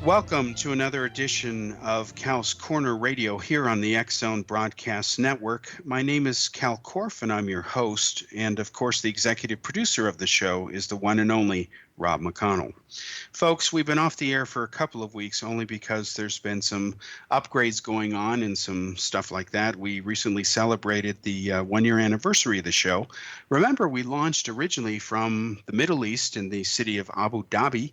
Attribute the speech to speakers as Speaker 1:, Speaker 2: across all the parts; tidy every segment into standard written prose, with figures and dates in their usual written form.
Speaker 1: Welcome to another edition of Cal's Corner Radio here on the X Zone Broadcast Network. My name is Kal Korff, and I'm your host. And of course, the executive producer of the show is the one and only Rob McConnell. Folks, we've been off the air for a couple of weeks only because there's been some upgrades going on and some stuff like that. We recently celebrated the 1 year anniversary of the show. Remember, we launched originally from the Middle East in the city of Abu Dhabi.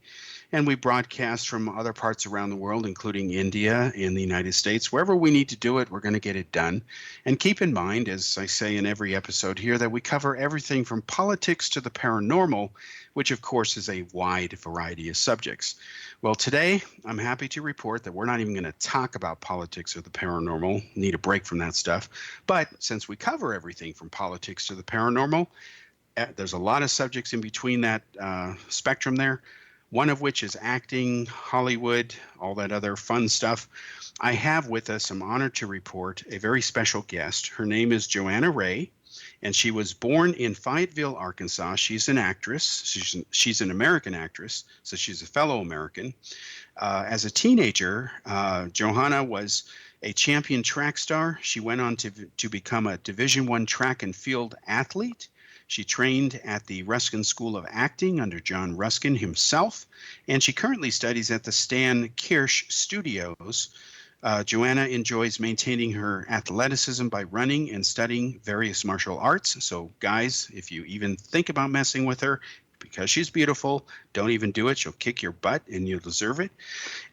Speaker 1: And we broadcast from other parts around the world, including India and the United States. Wherever we need to do it, we're going to get it done. And keep in mind, as I say in every episode here, that we cover everything from politics to the paranormal, which of course is a wide variety of subjects. Well, today, I'm happy to report that we're not even going to talk about politics or the paranormal. Need a break from that stuff. But since we cover everything from politics to the paranormal, there's a lot of subjects in between that spectrum there. One of which is acting, Hollywood, all that other fun stuff. I have with us, I'm honored to report, a very special guest. Her name is Johanna Rae, and she was born in Fayetteville, Arkansas. She's an actress. She's an American actress, so she's a fellow American. As a teenager, Johanna was a champion track star. She went on to become a Division I track and field athlete. She trained at the Ruskin School of Acting under John Ruskin himself, and she currently studies at the Stan Kirsch Studios. Johanna enjoys maintaining her athleticism by running and studying various martial arts. So, guys, if you even think about messing with her, because she's beautiful, don't even do it. She'll kick your butt, and you'll deserve it.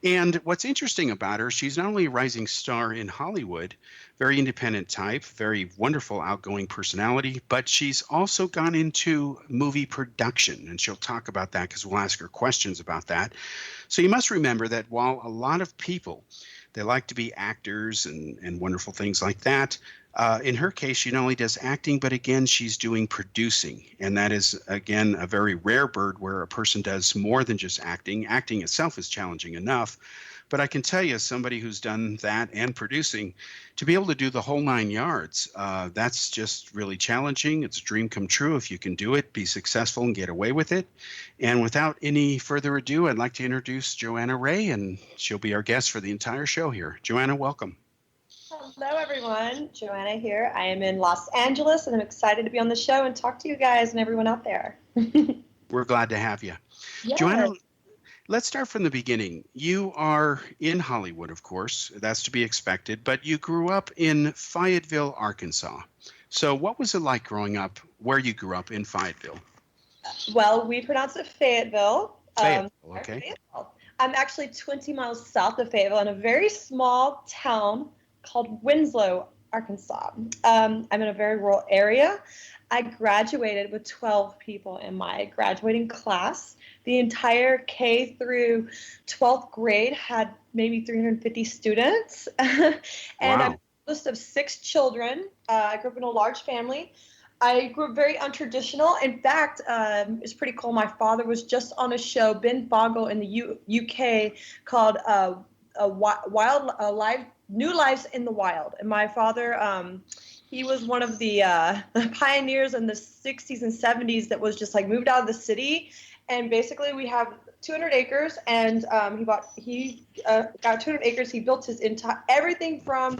Speaker 1: And what's interesting about her, she's not only a rising star in Hollywood, very independent type, very wonderful outgoing personality, but she's also gone into movie production, and she'll talk about that because we'll ask her questions about that. So you must remember that while a lot of people, they like to be actors and wonderful things like that, in her case, she not only does acting, but again, she's doing producing. And that is, again, a very rare bird where a person does more than just acting. Acting itself is challenging enough. But I can tell you, as somebody who's done that and producing, to be able to do the whole 9 yards, that's just really challenging. It's a dream come true if you can do it, be successful, and get away with it. And without any further ado, I'd like to introduce Johanna Rae, and she'll be our guest for the entire show here. Johanna, welcome.
Speaker 2: Hello, everyone. Johanna here. I am in Los Angeles, and I'm excited to be on the show and talk to you guys and everyone out there.
Speaker 1: We're glad to have you.
Speaker 2: Yes.
Speaker 1: Johanna, let's start from the beginning. You are in Hollywood, of course. That's to be expected. But you grew up in Fayetteville, Arkansas. So what was it like growing up where you grew up in Fayetteville?
Speaker 2: Well, we pronounce it Fayetteville.
Speaker 1: Fayetteville, okay.
Speaker 2: Fayetteville. I'm actually 20 miles south of Fayetteville in a very small town called Winslow, Arkansas. I'm in a very rural area. I graduated with 12 people in my graduating class. The entire K through 12th grade had maybe 350 students. And
Speaker 1: Wow.
Speaker 2: I'm a list of 6 children. I grew up in a large family. I grew up very untraditional. In fact, it's pretty cool. My father was just on a show, Ben Boggle, in the UK called New Lives in the Wild. And my father, he was one of the pioneers in the 60s and 70s that was just like moved out of the city. And basically we have 200 acres, and he got 200 acres. He built his entire, everything from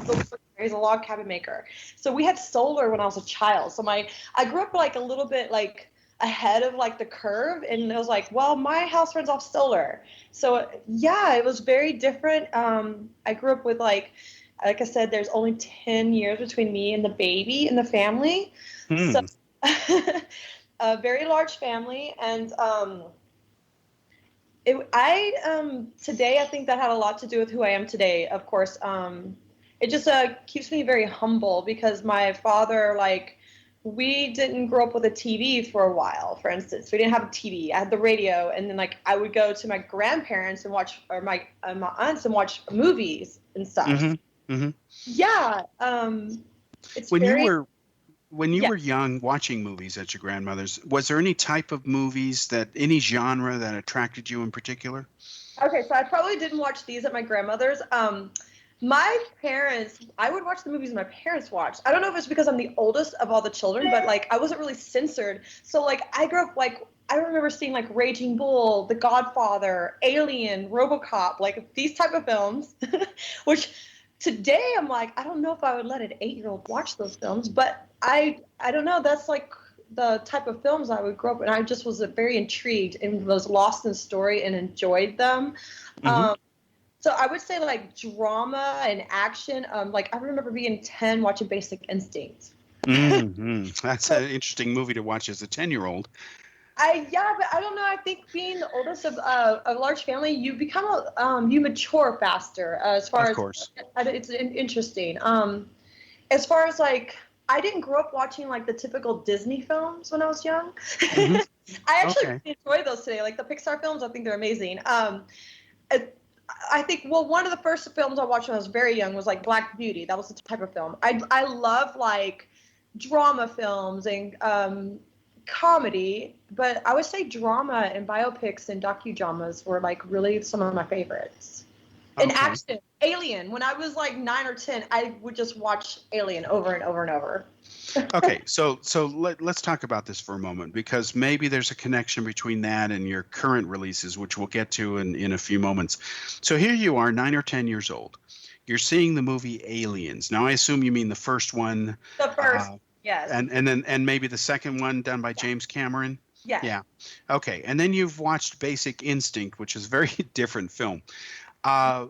Speaker 2: he's a log cabin maker. So we had solar when I was a child. So I grew up like a little bit like ahead of like the curve, and it was like, well, my house runs off solar. So yeah, it was very different. I grew up with like I said, there's only 10 years between me and the baby in the family. So a very large family. And today, I think that had a lot to do with who I am today. Of course, it just keeps me very humble because my father, like, we didn't grow up with a TV for a while, for instance. We didn't have a TV. I had the radio, and then like I would go to my grandparents and watch, or my aunts and watch movies and stuff.
Speaker 1: Mm-hmm. Mm-hmm.
Speaker 2: Yeah. It's
Speaker 1: when you were young watching movies at your grandmother's, was there any type of movies any genre that attracted you in particular?
Speaker 2: Okay, so I probably didn't watch these at my grandmother's. My parents, I would watch the movies my parents watched. I don't know if it's because I'm the oldest of all the children, but like I wasn't really censored. So like I grew up like I remember seeing like Raging Bull, The Godfather, Alien, RoboCop, like these type of films, which today I'm like I don't know if I would let an 8-year-old watch those films, but I don't know. That's like the type of films I would grow up, and I just was very intrigued and was lost in the story and enjoyed them.
Speaker 1: Hmm.
Speaker 2: So I would say like drama and action. Like I remember being 10 watching Basic Instinct.
Speaker 1: That's
Speaker 2: So
Speaker 1: an interesting movie to watch as a 10-year-old.
Speaker 2: yeah, but I don't know. I think being the oldest of a large family, you become you mature faster. As far
Speaker 1: Of
Speaker 2: as
Speaker 1: course.
Speaker 2: it's interesting. As far as like I didn't grow up watching like the typical Disney films when I was young.
Speaker 1: Hmm.
Speaker 2: I actually
Speaker 1: Okay.
Speaker 2: really enjoy those today. Like the Pixar films, I think they're amazing. I think one of the first films I watched when I was very young was like Black Beauty. That was the type of film. I love like drama films and comedy, but I would say drama and biopics and docudramas were like really some of my favorites. And
Speaker 1: Okay.
Speaker 2: action, Alien. When I was like 9 or 10, I would just watch Alien over and over and over.
Speaker 1: Okay, let's talk about this for a moment because maybe there's a connection between that and your current releases, which we'll get to in a few moments. So here you are, 9 or 10 years old. You're seeing the movie Aliens. Now I assume you mean the first one,
Speaker 2: The first,
Speaker 1: uh,
Speaker 2: yes,
Speaker 1: and maybe the second one done by
Speaker 2: yeah,
Speaker 1: James Cameron.
Speaker 2: yes.
Speaker 1: Yeah. Okay, and then you've watched Basic Instinct, which is a very different film. Uh,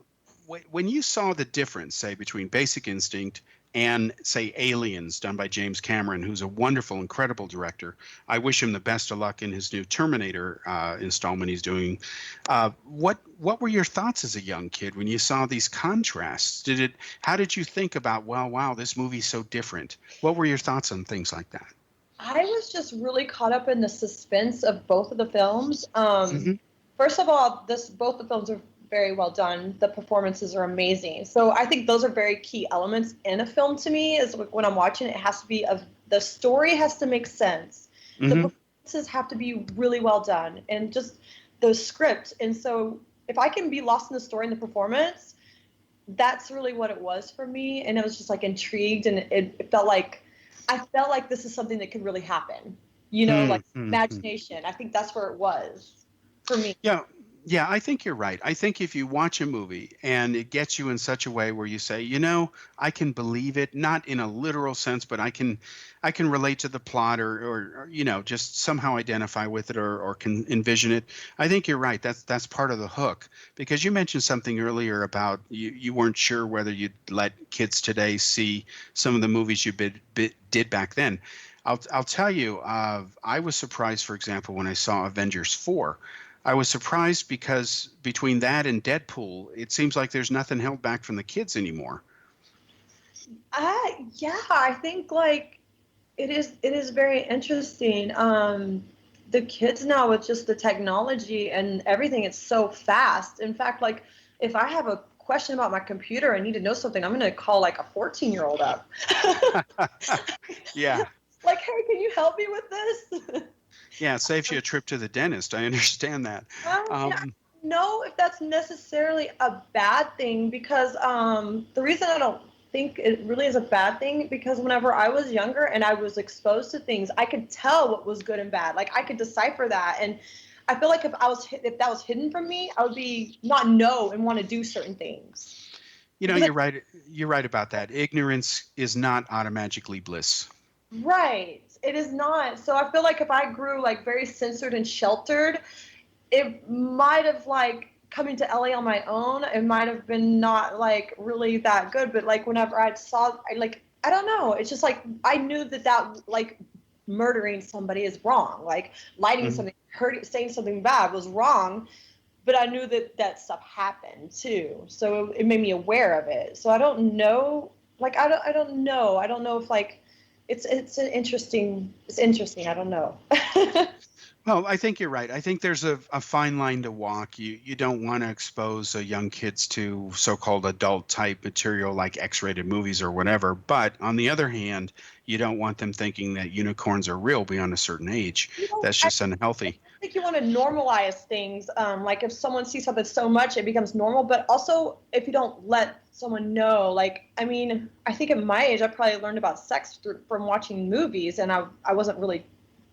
Speaker 1: when you saw the difference, say, between Basic Instinct and, say, Aliens, done by James Cameron, who's a wonderful, incredible director, I wish him the best of luck in his new Terminator installment he's doing. What were your thoughts as a young kid when you saw these contrasts? How did you think about, well, wow, this movie's so different? What were your thoughts on things like that?
Speaker 2: I was just really caught up in the suspense of both of the films.
Speaker 1: Hmm.
Speaker 2: First of all, this both the films are very well done. The performances are amazing. So I think those are very key elements in a film to me. Is like when I'm watching it, it has to be of the story has to make sense. The
Speaker 1: Hmm.
Speaker 2: performances have to be really well done, and just the script. And so if I can be lost in the story and the performance, that's really what it was for me. And I was just like intrigued, and it felt like I felt like this is something that could really happen. Like
Speaker 1: Hmm.
Speaker 2: imagination. I think that's where it was for me.
Speaker 1: Yeah, yeah, I think you're right. I think if you watch a movie and it gets you in such a way where you say, I can believe it, not in a literal sense, but I can relate to the plot or just somehow identify with it or can envision it. I think you're right. That's part of the hook because you mentioned something earlier about you weren't sure whether you'd let kids today see some of the movies you did back then. I'll tell you, I was surprised, for example, when I saw Avengers 4. I was surprised because between that and Deadpool, it seems like there's nothing held back from the kids anymore.
Speaker 2: Yeah, I think like it is very interesting. The kids now with just the technology and everything, it's so fast. In fact, like if I have a question about my computer and need to know something, I'm gonna call like a 14-year-old up.
Speaker 1: Yeah.
Speaker 2: Like, hey, can you help me with this?
Speaker 1: Yeah, it saves you a trip to the dentist. I understand that.
Speaker 2: And I
Speaker 1: Um,
Speaker 2: don't know if that's necessarily a bad thing because the reason I don't think it really is a bad thing because whenever I was younger and I was exposed to things, I could tell what was good and bad. Like I could decipher that, and I feel like if that was hidden from me, I would be not know and want to do certain things because
Speaker 1: you're right. You're right about that. Ignorance is not automatically bliss.
Speaker 2: right, it is not. So I feel like if I grew like very censored and sheltered, it might have like coming to LA on my own, it might have been not like really that good. But like whenever I don't know. It's just like I knew that like murdering somebody is wrong. Like lighting
Speaker 1: Mhm.
Speaker 2: something, hurting, saying something bad was wrong. But I knew that stuff happened too, so it made me aware of it. So I don't know. Like I don't know. I don't know if like it's interesting. I don't know.
Speaker 1: Well, I think you're right. I think there's a fine line to walk. You don't want to expose young kids to so-called adult type material like X-rated movies or whatever. But on the other hand, you don't want them thinking that unicorns are real beyond a certain age.
Speaker 2: You know,
Speaker 1: That's just unhealthy.
Speaker 2: think you want to normalize things. Like if someone sees something so much, it becomes normal. But also, if you don't let someone know. Like, I mean, I think at my age, I probably learned about sex from watching movies, and I wasn't really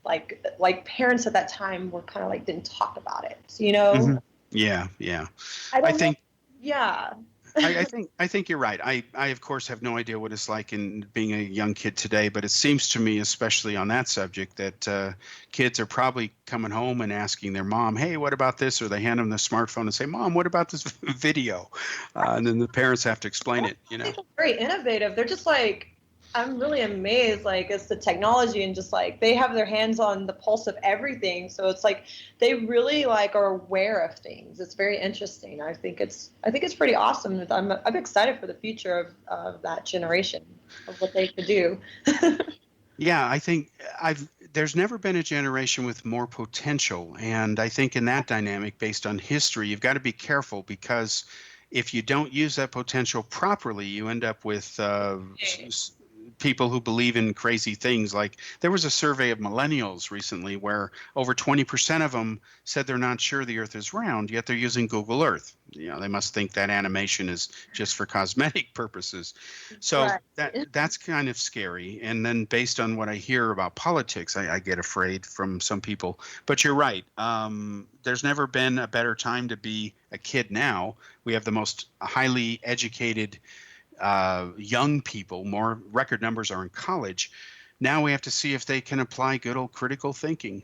Speaker 2: like parents at that time were kind of like didn't talk about it, you know?
Speaker 1: Mhm. Yeah, yeah.
Speaker 2: I
Speaker 1: I
Speaker 2: don't know.
Speaker 1: think
Speaker 2: Yeah.
Speaker 1: I think you're right. I of course have no idea what it's like in being a young kid today, but it seems to me, especially on that subject, that kids are probably coming home and asking their mom, "Hey, what about this?" Or they hand them the smartphone and say, "Mom, what about this video?" And then the parents have to explain it. You know.
Speaker 2: People are very innovative. They're just like, I'm really amazed, like, it's the technology, and just like they have their hands on the pulse of everything. So it's like they really like are aware of things. It's very interesting. I think it's pretty awesome. I'm excited for the future of that generation, of what they could do.
Speaker 1: Yeah, I think there's never been a generation with more potential, and I think in that dynamic, based on history, you've got to be careful because if you don't use that potential properly, you end up with people who believe in crazy things. Like there was a survey of millennials recently where over 20% of them said they're not sure the Earth is round, yet they're using Google Earth. You know, they must think that animation is just for cosmetic purposes. So
Speaker 2: Right.
Speaker 1: that's kind of scary. And then based on what I hear about politics, I get afraid from some people. But you're right. There's never been a better time to be a kid now. We have the most highly educated young people. More record numbers are in college. Now we have to see if they can apply good old critical thinking.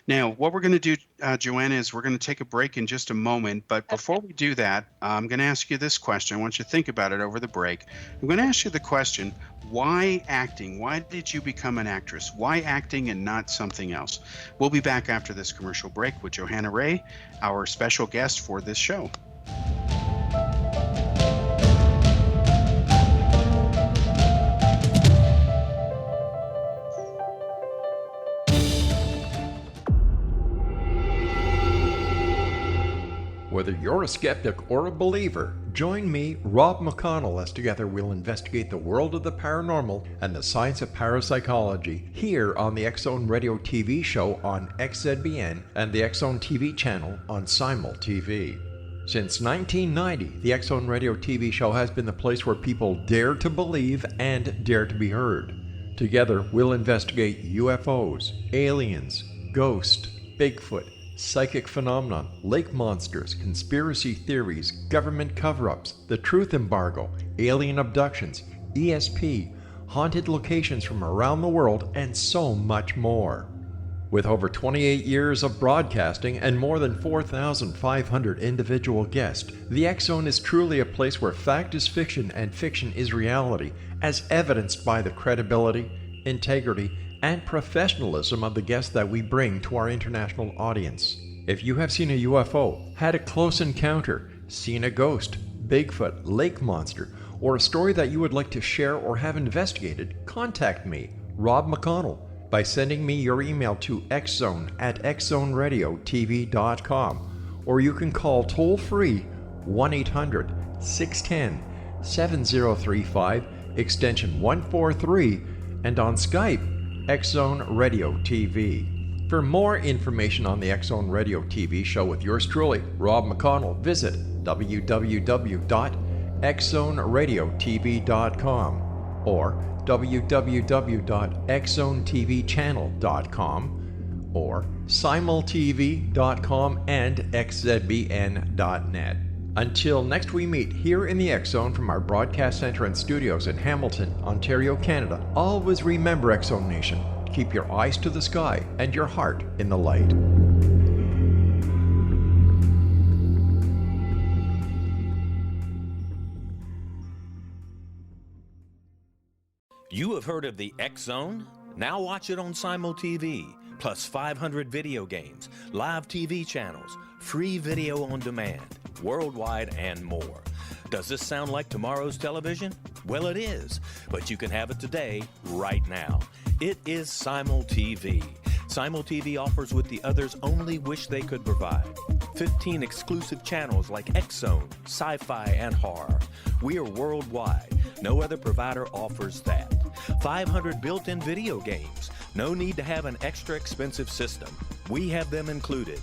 Speaker 1: Now, what we're going to do, Joanna, is we're going to take a break in just a moment. But before we do that, I'm going to ask you this question. I want you to think about it over the break. I'm going to ask you the question, why acting? Why did you become an actress? Why acting and not something else? We'll be back after this commercial break with Johanna Rae, our special guest for this show.
Speaker 3: Whether you're a skeptic or a believer, join me, Rob McConnell, as together we'll investigate the world of the paranormal and the science of parapsychology here on the X-Zone Radio TV show on XZBN and the X-Zone TV channel on Simul TV. Since 1990, the X-Zone Radio TV show has been the place where people dare to believe and dare to be heard. Together, we'll investigate UFOs, aliens, ghosts, Bigfoot, psychic phenomenon, lake monsters, conspiracy theories, government cover-ups, the truth embargo, alien abductions, ESP, haunted locations from around the world, and so much more. With over 28 years of broadcasting and more than 4,500 individual guests, the X-Zone is truly a place where fact is fiction and fiction is reality, as evidenced by the credibility, integrity, and professionalism of the guests that we bring to our international audience. If you have seen a UFO, had a close encounter, seen a ghost, Bigfoot, lake monster, or a story that you would like to share or have investigated, contact me, Rob McConnell, by sending me your email to xzone@xzoneradiotv.com, or you can call toll-free 1-800-610-7035, extension 143, and on Skype, X-Zone Radio TV. For more information on the X-Zone Radio TV show with yours truly, Rob McConnell, visit www.xzoneradiotv.com or www.xzonetvchannel.com or simultv.com and xzbn.net. Until next we meet here in the X-Zone from our broadcast center and studios in Hamilton, Ontario, Canada, always remember, X-Zone Nation, keep your eyes to the sky and your heart in the light.
Speaker 4: You have heard of the X-Zone? Now watch it on Simul TV, plus 500 video games, live TV channels, free video on demand, worldwide, and more. Does this sound like tomorrow's television? Well, it is, but you can have it today, right now. It is Simul TV. Simul TV offers what the others only wish they could provide. 15 exclusive channels like X-Zone, Sci-Fi, and Horror. We are worldwide. No other provider offers that. 500 built-in video games. No need to have an extra expensive system. We have them included.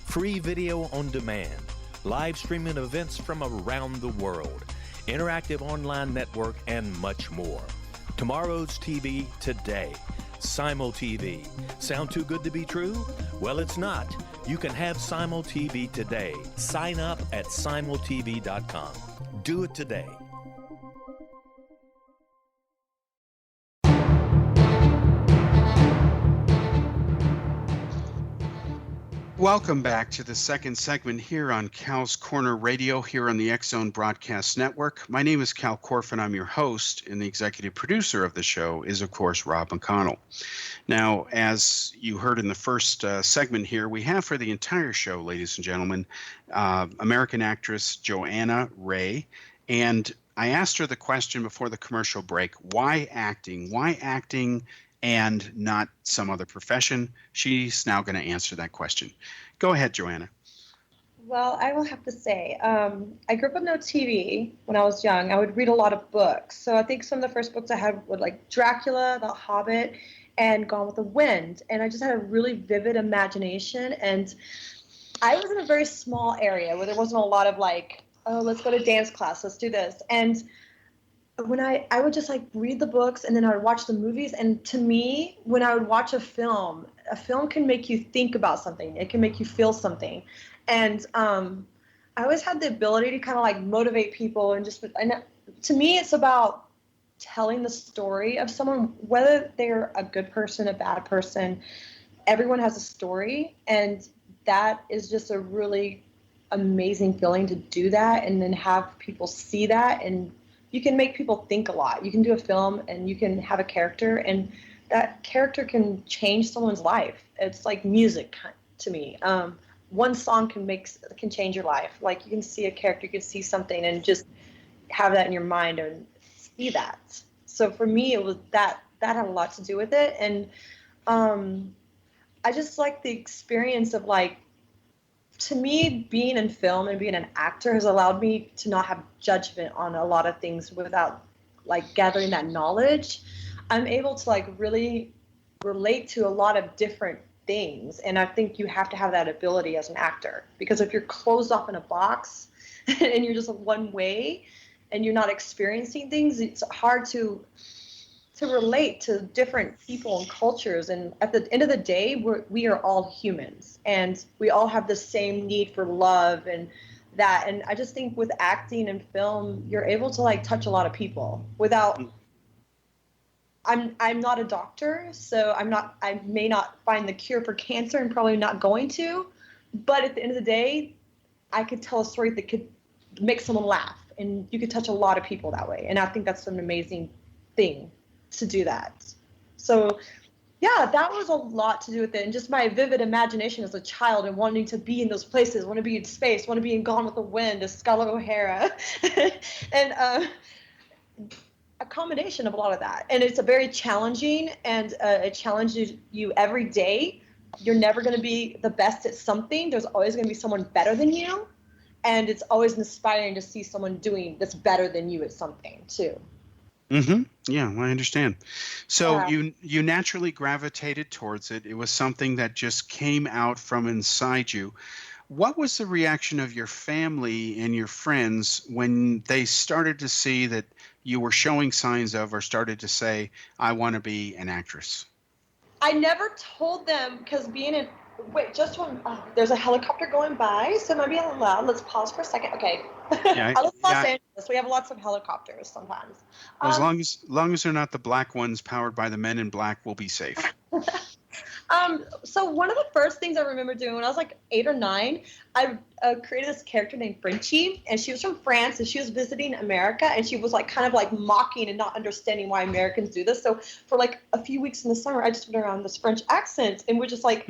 Speaker 4: Free video on demand. Live streaming events from around the world. interactive online network, and much more. Tomorrow's TV today. Simul TV. Sound too good to be true? Well, it's not. You can have Simul TV today. Sign up at simultv.com. Do it today.
Speaker 1: Welcome back to the second segment here on Cal's Corner Radio here on the X-Zone Broadcast Network. My name is Kal Korff and I'm your host, and the executive producer of the show is, of course, Rob McConnell. Now, as you heard in the first segment here, we have for the entire show, ladies and gentlemen, American actress Johanna Rae. And I asked her the question before the commercial break, why acting? Why acting and not some other profession? She's now going to answer that question. Go ahead, Johanna.
Speaker 2: Well, I will have to say, I grew up with no TV when I was young. I would read a lot of books. So I think some of the first books I had were like Dracula, The Hobbit, and Gone with the Wind. And I just had a really vivid imagination. And I was in a very small area where there wasn't a lot of like, oh, let's go to dance class, let's do this. And when I would just like read the books and then I would watch the movies. And to me, when I would watch a film can make you think about something. It can make you feel something. And I always had the ability to kind of like motivate people and to me, it's about telling the story of someone, whether they're a good person, a bad person. Everyone has a story, and that is just a really amazing feeling to do that and then have people see that. And you can make people think a lot. You can do a film and you can have a character, and that character can change someone's life. It's like music to me. One song can change your life. Like you can see a character, you can see something and just have that in your mind and see that. So for me, it was that had a lot to do with it. And I just like the experience of like, to me, being in film and being an actor has allowed me to not have judgment on a lot of things without like gathering that knowledge. I'm able to like really relate to a lot of different things. And I think you have to have that ability as an actor, because if you're closed off in a box and you're just one way and you're not experiencing things, it's hard to relate to different people and cultures. And at the end of the day, we are all humans, and we all have the same need for love and that. And I just think with acting and film, you're able to like touch a lot of people without. I'm not a doctor, so I may not find the cure for cancer, and probably not going to, but at the end of the day, I could tell a story that could make someone laugh, and you could touch a lot of people that way. And I think that's an amazing thing to do that. So yeah, that was a lot to do with it, and just my vivid imagination as a child and wanting to be in those places, want to be in space, want to be in Gone with the Wind as Scarlett O'Hara. And a combination of a lot of that. And it's a very challenging, and it challenges you every day. You're never going to be the best at something. There's always going to be someone better than you, and it's always inspiring to see someone doing that's better than you at something too.
Speaker 1: Mm-hmm. Yeah, well, I understand. So
Speaker 2: Yeah.
Speaker 1: you naturally gravitated towards it. It was something that just came out from inside you. What was the reaction of your family and your friends when they started to see that you were showing signs of, or started to say, I want to be an actress?
Speaker 2: I never told them, because just when there's a helicopter going by, so it might be a little loud. Let's pause for a second. Okay.
Speaker 1: Yeah,
Speaker 2: I live in Los
Speaker 1: yeah.
Speaker 2: Angeles. We have lots of helicopters sometimes.
Speaker 1: As long as they're not the black ones powered by the men in black, we'll be safe.
Speaker 2: So one of the first things I remember doing when I was like 8 or 9, I created this character named Frenchie, and she was from France, and she was visiting America, and she was like kind of like mocking and not understanding why Americans do this. So for like a few weeks in the summer, I just went around this French accent, and we're just like,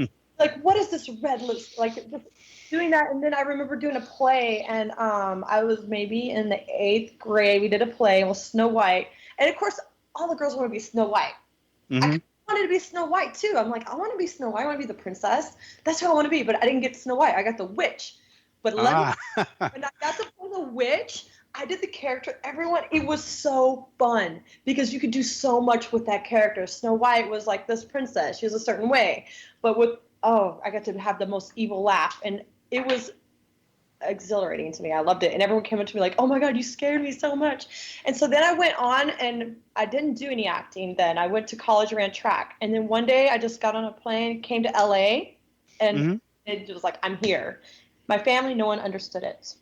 Speaker 2: what is this red list? Like just doing that. And then I remember doing a play, and I was maybe in the 8th grade. We did a play, and it was Snow White, and of course all the girls want to be Snow White.
Speaker 1: Mm-hmm.
Speaker 2: I wanted to be Snow White too. I'm like, I want to be Snow White. I want to be the princess. That's who I want to be. But I didn't get Snow White. I got the witch. But when I got to play the witch, I did the character. It was so fun because you could do so much with that character. Snow White was like this princess. She was a certain way. But I got to have the most evil laugh. And it was exhilarating to me. I loved it. And everyone came up to me like, oh my God, you scared me so much. And so then I went on and I didn't do any acting then. I went to college, ran track. And then one day I just got on a plane, came to LA, and it was like, I'm here. My family, no one understood it.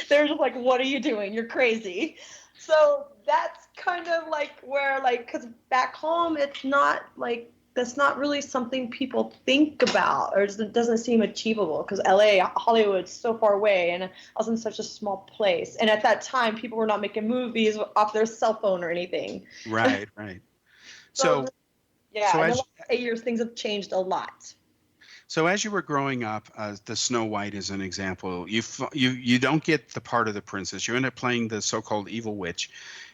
Speaker 2: They're just like, what are you doing? You're crazy. So that's kind of like where, like, because back home, it's not like, that's not really something people think about, or it doesn't seem achievable, because LA, Hollywood's so far away, and I was in such a small place. And at that time, people were not making movies off their cell phone or anything.
Speaker 1: Right, right.
Speaker 2: So,
Speaker 1: So,
Speaker 2: yeah,
Speaker 1: so
Speaker 2: in the
Speaker 1: as
Speaker 2: last 8 years, things have changed a lot.
Speaker 1: So as you were growing up, the Snow White is an example. You don't get the part of the princess. You end up playing the so-called evil witch.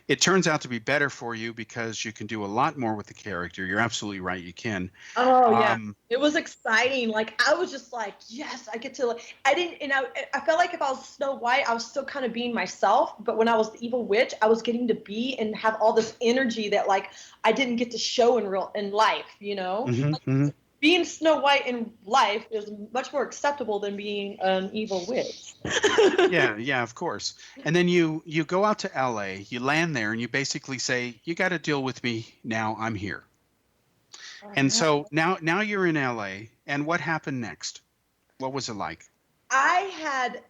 Speaker 1: It turns out to be better for you because you can do a lot more with the character. You're absolutely right. You can.
Speaker 2: Oh yeah, it was exciting. Like I was just like, yes, I get to. Like, I didn't, and I felt like if I was Snow White, I was still kind of being myself. But when I was the evil witch, I was getting to be and have all this energy that like I didn't get to show in life. You know. Like, being Snow White in life is much more acceptable than being an evil witch.
Speaker 1: Yeah, of course. And then you go out to LA, you land there, and you basically say, you got to deal with me now. I'm here. And so now you're in LA, and what happened next? What was it like?
Speaker 2: I had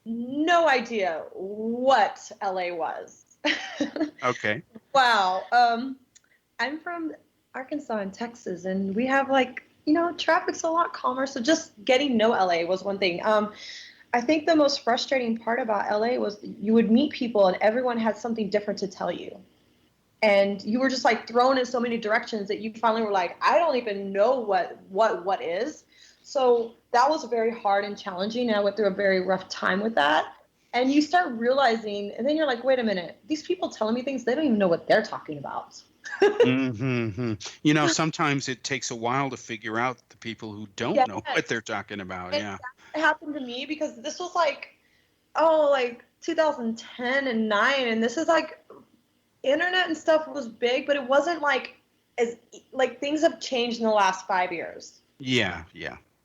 Speaker 2: no idea what LA was.
Speaker 1: Okay.
Speaker 2: Wow. I'm from Arkansas and Texas, and we have like, traffic's a lot calmer. So just getting to know LA was one thing. I think the most frustrating part about LA was you would meet people and everyone had something different to tell you. And you were just like thrown in so many directions that you finally were like, I don't even know what is. So that was very hard and challenging. And I went through a very rough time with that. And you start realizing, and then you're like, wait a minute, these people telling me things, they don't even know what they're talking about.
Speaker 1: Sometimes it takes a while to figure out the people who don't know what they're talking about.
Speaker 2: And that happened to me because this was like 2010 and 9. And this is like, internet and stuff was big, but it wasn't like as like things have changed in the last 5 years.
Speaker 1: Yeah.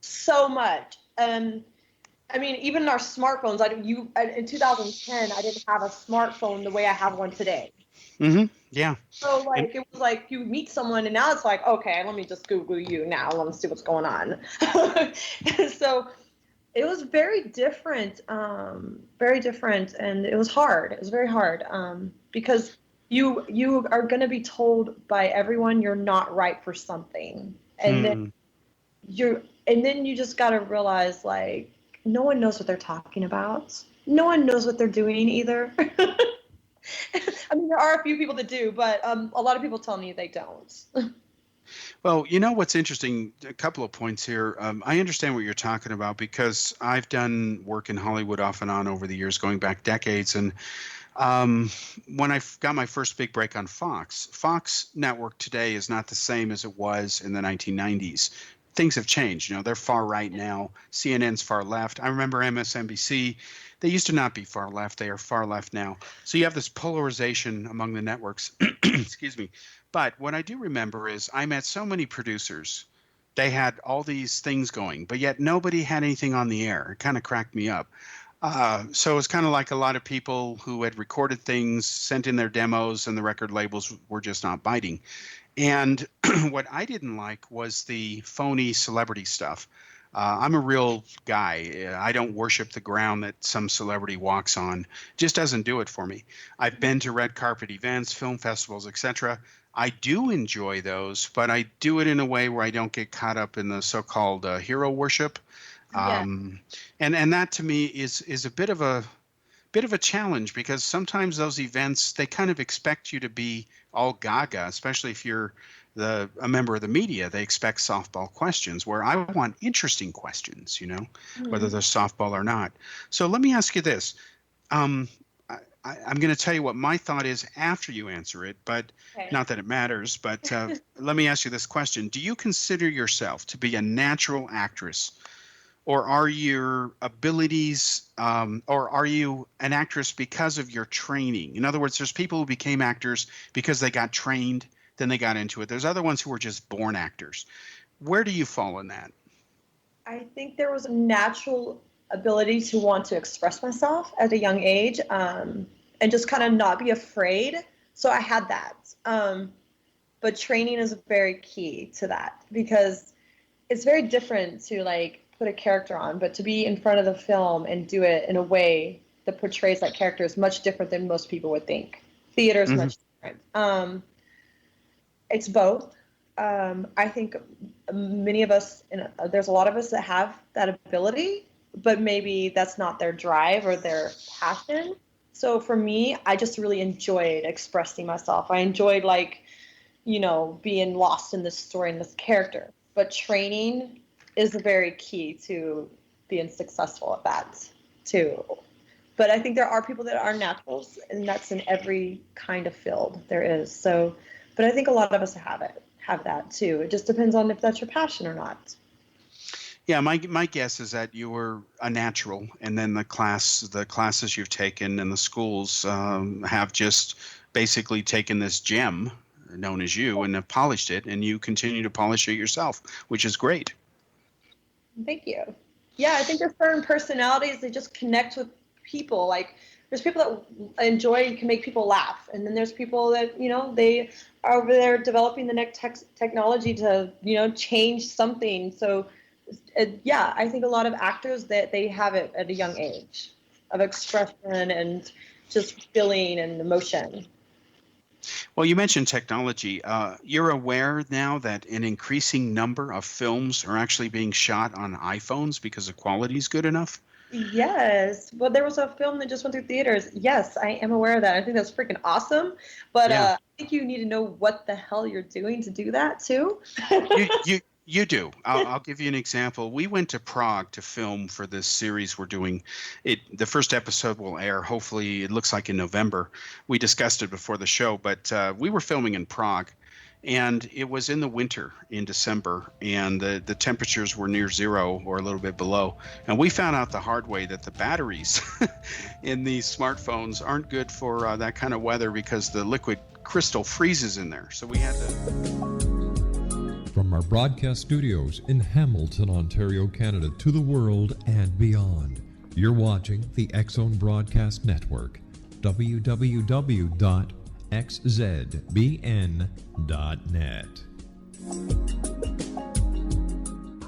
Speaker 2: So much. I mean, even our smartphones. In 2010, I didn't have a smartphone the way I have one today.
Speaker 1: Yeah.
Speaker 2: So it was like you meet someone, and now it's like, okay, let me just Google you now. Let me see what's going on. So it was very different, and it was hard. It was very hard because you are going to be told by everyone you're not right for something, and then you just got to realize like no one knows what they're talking about. No one knows what they're doing either. I mean, there are a few people that do, but a lot of people tell me they don't.
Speaker 1: Well, what's interesting, a couple of points here. I understand what you're talking about because I've done work in Hollywood off and on over the years, going back decades. And when I got my first big break on Fox Network today is not the same as it was in the 1990s. Things have changed. They're far right now. CNN's far left. I remember MSNBC. They used to not be far left. They are far left now. So you have this polarization among the networks. Excuse me. But what I do remember is I met so many producers. They had all these things going, but yet nobody had anything on the air. It kind of cracked me up. So it's kind of like a lot of people who had recorded things, sent in their demos, and the record labels were just not biting. And what I didn't like was the phony celebrity stuff. I'm a real guy. I don't worship the ground that some celebrity walks on. Just doesn't do it for me. I've been to red carpet events, film festivals, etc. I do enjoy those, but I do it in a way where I don't get caught up in the so-called hero worship. And that to me is a bit of a challenge because sometimes those events, they kind of expect you to be all gaga, especially if you're a member of the media. They expect softball questions where I want interesting questions, whether they're softball or not. So let me ask you this. I'm going to tell you what my thought is after you answer it, but not that it matters. But let me ask you this question. Do you consider yourself to be a natural actress? Or are your abilities, or are you an actress because of your training? In other words, there's people who became actors because they got trained, then they got into it. There's other ones who were just born actors. Where do you fall in that?
Speaker 2: I think there was a natural ability to want to express myself at a young age, and just kind of not be afraid. So I had that. But training is very key to that, because it's very different to like put a character on, but to be in front of the film and do it in a way that portrays that character is much different than most people would think. Theater is much different. It's both. I think many of us, there's a lot of us that have that ability, but maybe that's not their drive or their passion. So for me, I just really enjoyed expressing myself. I enjoyed being lost in this story and this character. But training is very key to being successful at that too. But I think there are people that are naturals, and that's in every kind of field there is. So, but I think a lot of us have that too. It just depends on if that's your passion or not.
Speaker 1: Yeah, my guess is that you were a natural, and then the classes you've taken and the schools have just basically taken this gem known as you and have polished it, and you continue to polish it yourself, which is great.
Speaker 2: Thank you. Yeah, I think there's certain personalities that just connect with people. Like there's people that enjoy and can make people laugh, and then there's people that they are over there developing the next technology to change something. So yeah, I think a lot of actors that they have it at a young age of expression and just feeling and emotion.
Speaker 1: Well, you mentioned technology. You're aware now that an increasing number of films are actually being shot on iPhones because the quality is good enough?
Speaker 2: Yes. Well, there was a film that just went through theaters. Yes, I am aware of that. I think that's freaking awesome. But I think you need to know what the hell you're doing to do that too.
Speaker 1: You do. I'll give you an example. We went to Prague to film for this series we're doing. The first episode will air, hopefully, it looks like in November. We discussed it before the show, but we were filming in Prague, and it was in the winter in December, and the temperatures were near zero or a little bit below. And we found out the hard way that the batteries in these smartphones aren't good for that kind of weather, because the liquid crystal freezes in there. So we had to...
Speaker 3: From our broadcast studios in Hamilton, Ontario, Canada, to the world and beyond, you're watching the X-Zone Broadcast Network, www.xzbn.net.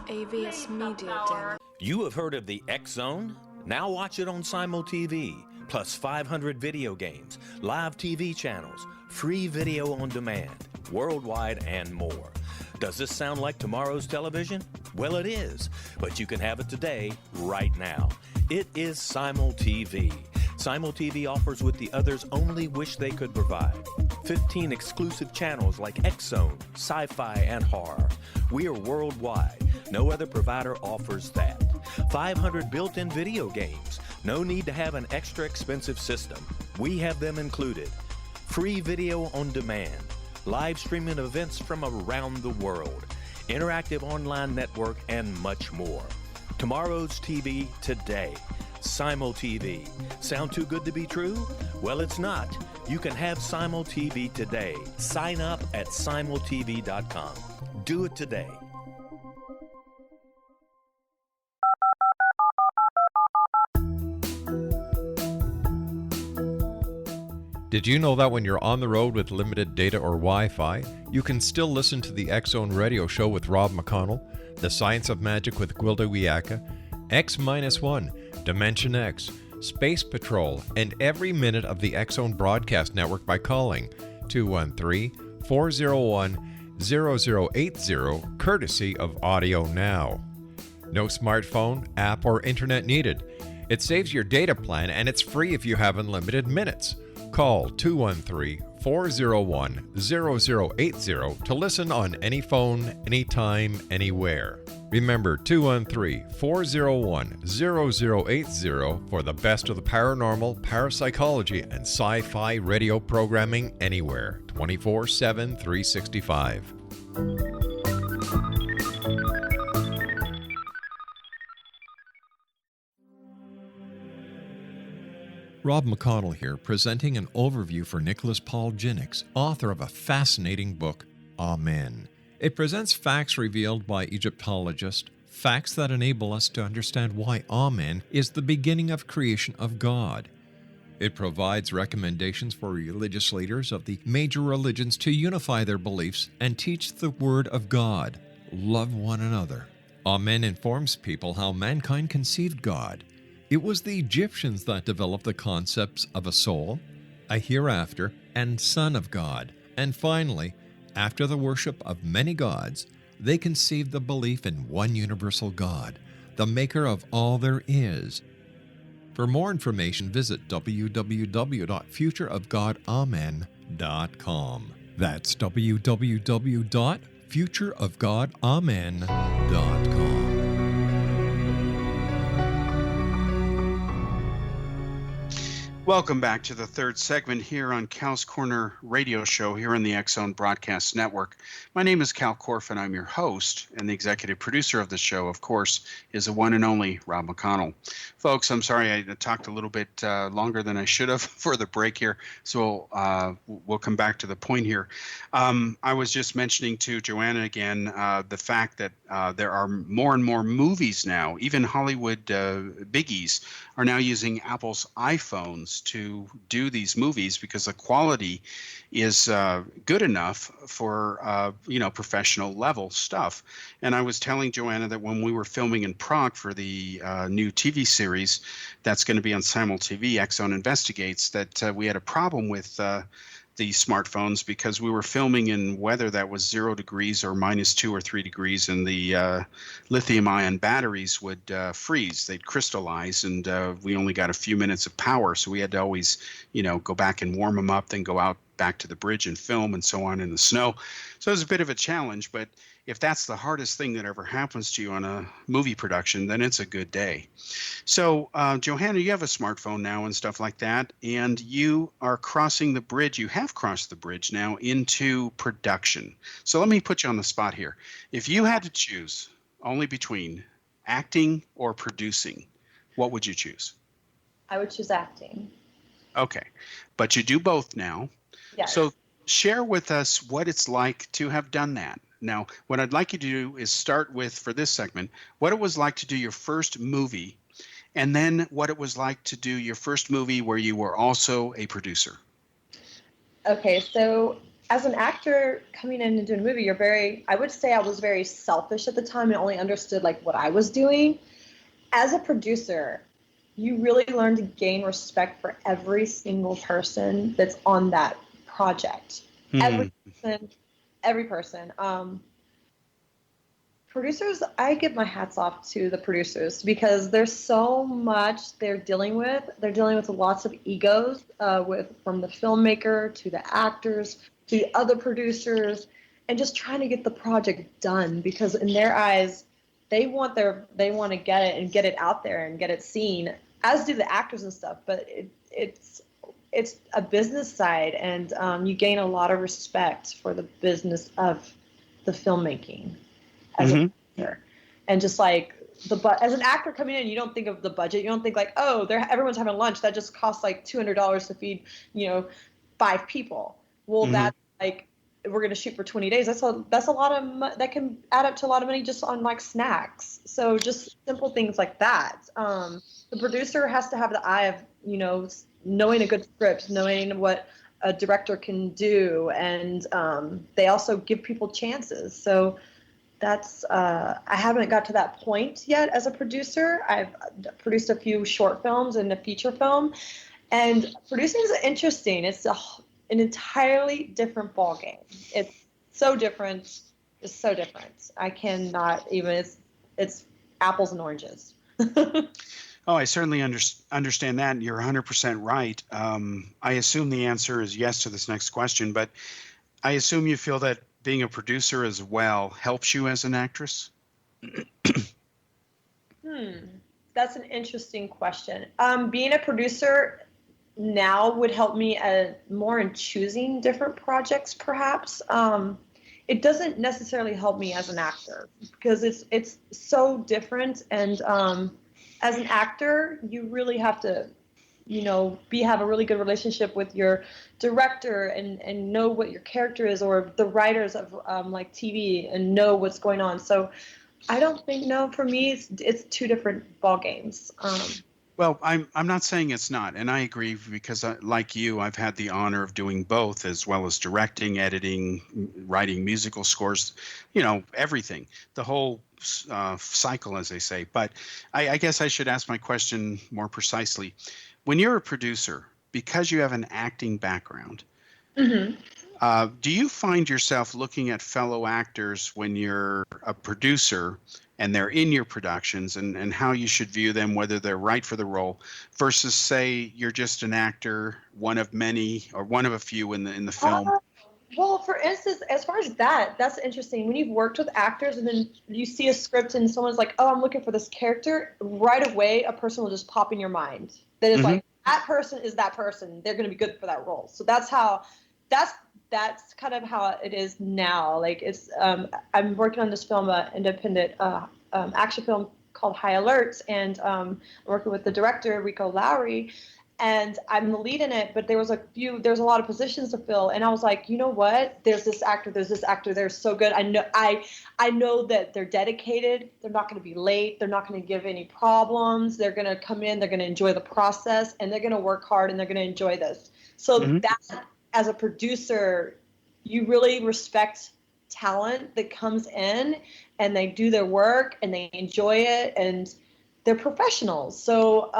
Speaker 5: AVS Media.
Speaker 4: You have heard of the X-Zone? Now watch it on Simul TV, plus 500 video games, live TV channels, free video on demand, worldwide, and more. Does this sound like tomorrow's television? Well, it is, but you can have it today, right now. It is Simul TV. Simul TV offers what the others only wish they could provide. 15 exclusive channels like X-Zone, Sci-Fi, and Horror. We are worldwide. No other provider offers that. 500 built-in video games. No need to have an extra expensive system. We have them included. Free video on demand. Live streaming events from around the world, interactive online network, and much more. Tomorrow's TV today. Simul TV. Sound too good to be true? Well, it's not. You can have Simul TV today. Sign up at simultv.com. Do it today.
Speaker 3: Did you know that when you're on the road with limited data or Wi-Fi, you can still listen to the X-Zone Radio Show with Rob McConnell, The Science of Magic with Gwilda Wiyaka, X-1, Dimension X, Space Patrol, and every minute of the X-Zone Broadcast Network by calling 213-401-0080, courtesy of Audio Now. No smartphone, app, or internet needed. It saves your data plan, and it's free if you have unlimited minutes. Call 213-401-0080 to listen on any phone, anytime, anywhere. Remember 213-401-0080 for the best of the paranormal, parapsychology, and sci-fi radio programming anywhere, 24/7, 365. Rob McConnell here, presenting an overview for Nicholas Paul Jennings, author of a fascinating book, Amen. It presents facts revealed by Egyptologist, facts that enable us to understand why Amen is the beginning of creation of God. It provides recommendations for religious leaders of the major religions to unify their beliefs and teach the Word of God. Love one another. Amen informs people how mankind conceived God. It was the Egyptians that developed the concepts of a soul, a hereafter, and Son of God. And finally, after the worship of many gods, they conceived the belief in one universal God, the maker of all there is. For more information, visit www.futureofgodamen.com. That's www.futureofgodamen.com.
Speaker 1: Welcome back to the third segment here on Cal's Corner radio show here on the X-Zone Broadcast Network. My name is Kal Korff, and I'm your host, and the executive producer of the show, of course, is the one and only Rob McConnell. Folks, I'm sorry I talked a little bit longer than I should have for the break here, so we'll come back to the point here. I was just mentioning to Johanna again the fact that there are more and more movies now, even Hollywood biggies are now using Apple's iPhones to do these movies because the quality is good enough for professional level stuff. And I was telling Johanna that when we were filming in Prague for the new TV series that's going to be on Simul TV, X-Zone Investigates, that we had a problem with the smartphones because we were filming in weather that was 0 degrees or -2 or 3 degrees, and the lithium-ion batteries would freeze. They'd crystallize, and we only got a few minutes of power, so we had to always, go back and warm them up, then go out back to the bridge and film and so on in the snow. So it was a bit of a challenge, but if that's the hardest thing that ever happens to you on a movie production, then it's a good day. So, Johanna, you have a smartphone now and stuff like that, and you are crossing the bridge. You have crossed the bridge now into production. So let me put you on the spot here. If you had to choose only between acting or producing, what would you choose?
Speaker 2: I would choose acting.
Speaker 1: Okay, but you do both now.
Speaker 2: Yes.
Speaker 1: So share with us what it's like to have done that. Now, what I'd like you to do is start with, for this segment, what it was like to do your first movie, and then what it was like to do your first movie where you were also a producer.
Speaker 2: Okay, so as an actor coming in and doing a movie, I would say I was very selfish at the time and only understood like what I was doing. As a producer, you really learn to gain respect for every single person that's on that project. Every person. Producers, I give my hats off to the producers because there's so much they're dealing with. They're dealing with lots of egos, from the filmmaker to the actors to the other producers, and just trying to get the project done because in their eyes, they want to get it and get it out there and get it seen, as do the actors and stuff. But it's a business side, and you gain a lot of respect for the business of the filmmaking as a producer. And just like as an actor coming in, you don't think of the budget. You don't think like, oh, everyone's having lunch. That just costs like $200 to feed, 5 people. Well, that's like, we're going to shoot for 20 days. That's a lot of that can add up to a lot of money just on like snacks. So just simple things like that. The producer has to have the eye of, knowing a good script, knowing what a director can do, and they also give people chances. So that's I haven't got to that point yet as a producer. I've produced a few short films and a feature film, and producing is interesting. It's an entirely different ballgame. It's so different. It's so different. I cannot even. It's apples and oranges.
Speaker 1: Oh, I certainly understand that, and you're 100% right. I assume the answer is yes to this next question, but I assume you feel that being a producer as well helps you as an actress?
Speaker 2: That's an interesting question. Being a producer now would help me more in choosing different projects, perhaps. It doesn't necessarily help me as an actor because it's so different, and as an actor, you really have to, have a really good relationship with your director and know what your character is, or the writers of like TV and know what's going on. So I don't think, no, for me, it's two different ball games.
Speaker 1: Well, I'm not saying it's not, and I agree because like you, I've had the honor of doing both, as well as directing, editing, writing musical scores, everything, the whole cycle, as they say. But I guess I should ask my question more precisely. When you're a producer, because you have an acting background,
Speaker 2: hmm
Speaker 1: do you find yourself looking at fellow actors when you're a producer and they're in your productions, and how you should view them, whether they're right for the role, versus say you're just an actor, one of many or one of a few in the film?
Speaker 2: Well, for instance, as far as that's interesting. When you've worked with actors and then you see a script and someone's like, "Oh, I'm looking for this character," right away, a person will just pop in your mind. That is
Speaker 1: Mhm.
Speaker 2: like, that person is that person. They're going to be good for that role. So that's kind of how it is now. Like I'm working on this film, independent action film called High Alerts, and I'm working with the director Rico Lowry, and I'm the lead in it. But there's a lot of positions to fill, and I was like, you know what? There's this actor. They're so good. I know that they're dedicated. They're not going to be late. They're not going to give any problems. They're going to come in. They're going to enjoy the process, and they're going to work hard, and they're going to enjoy this. So
Speaker 1: Mhm.
Speaker 2: that, as a producer, you really respect talent that comes in and they do their work and they enjoy it and they're professionals. So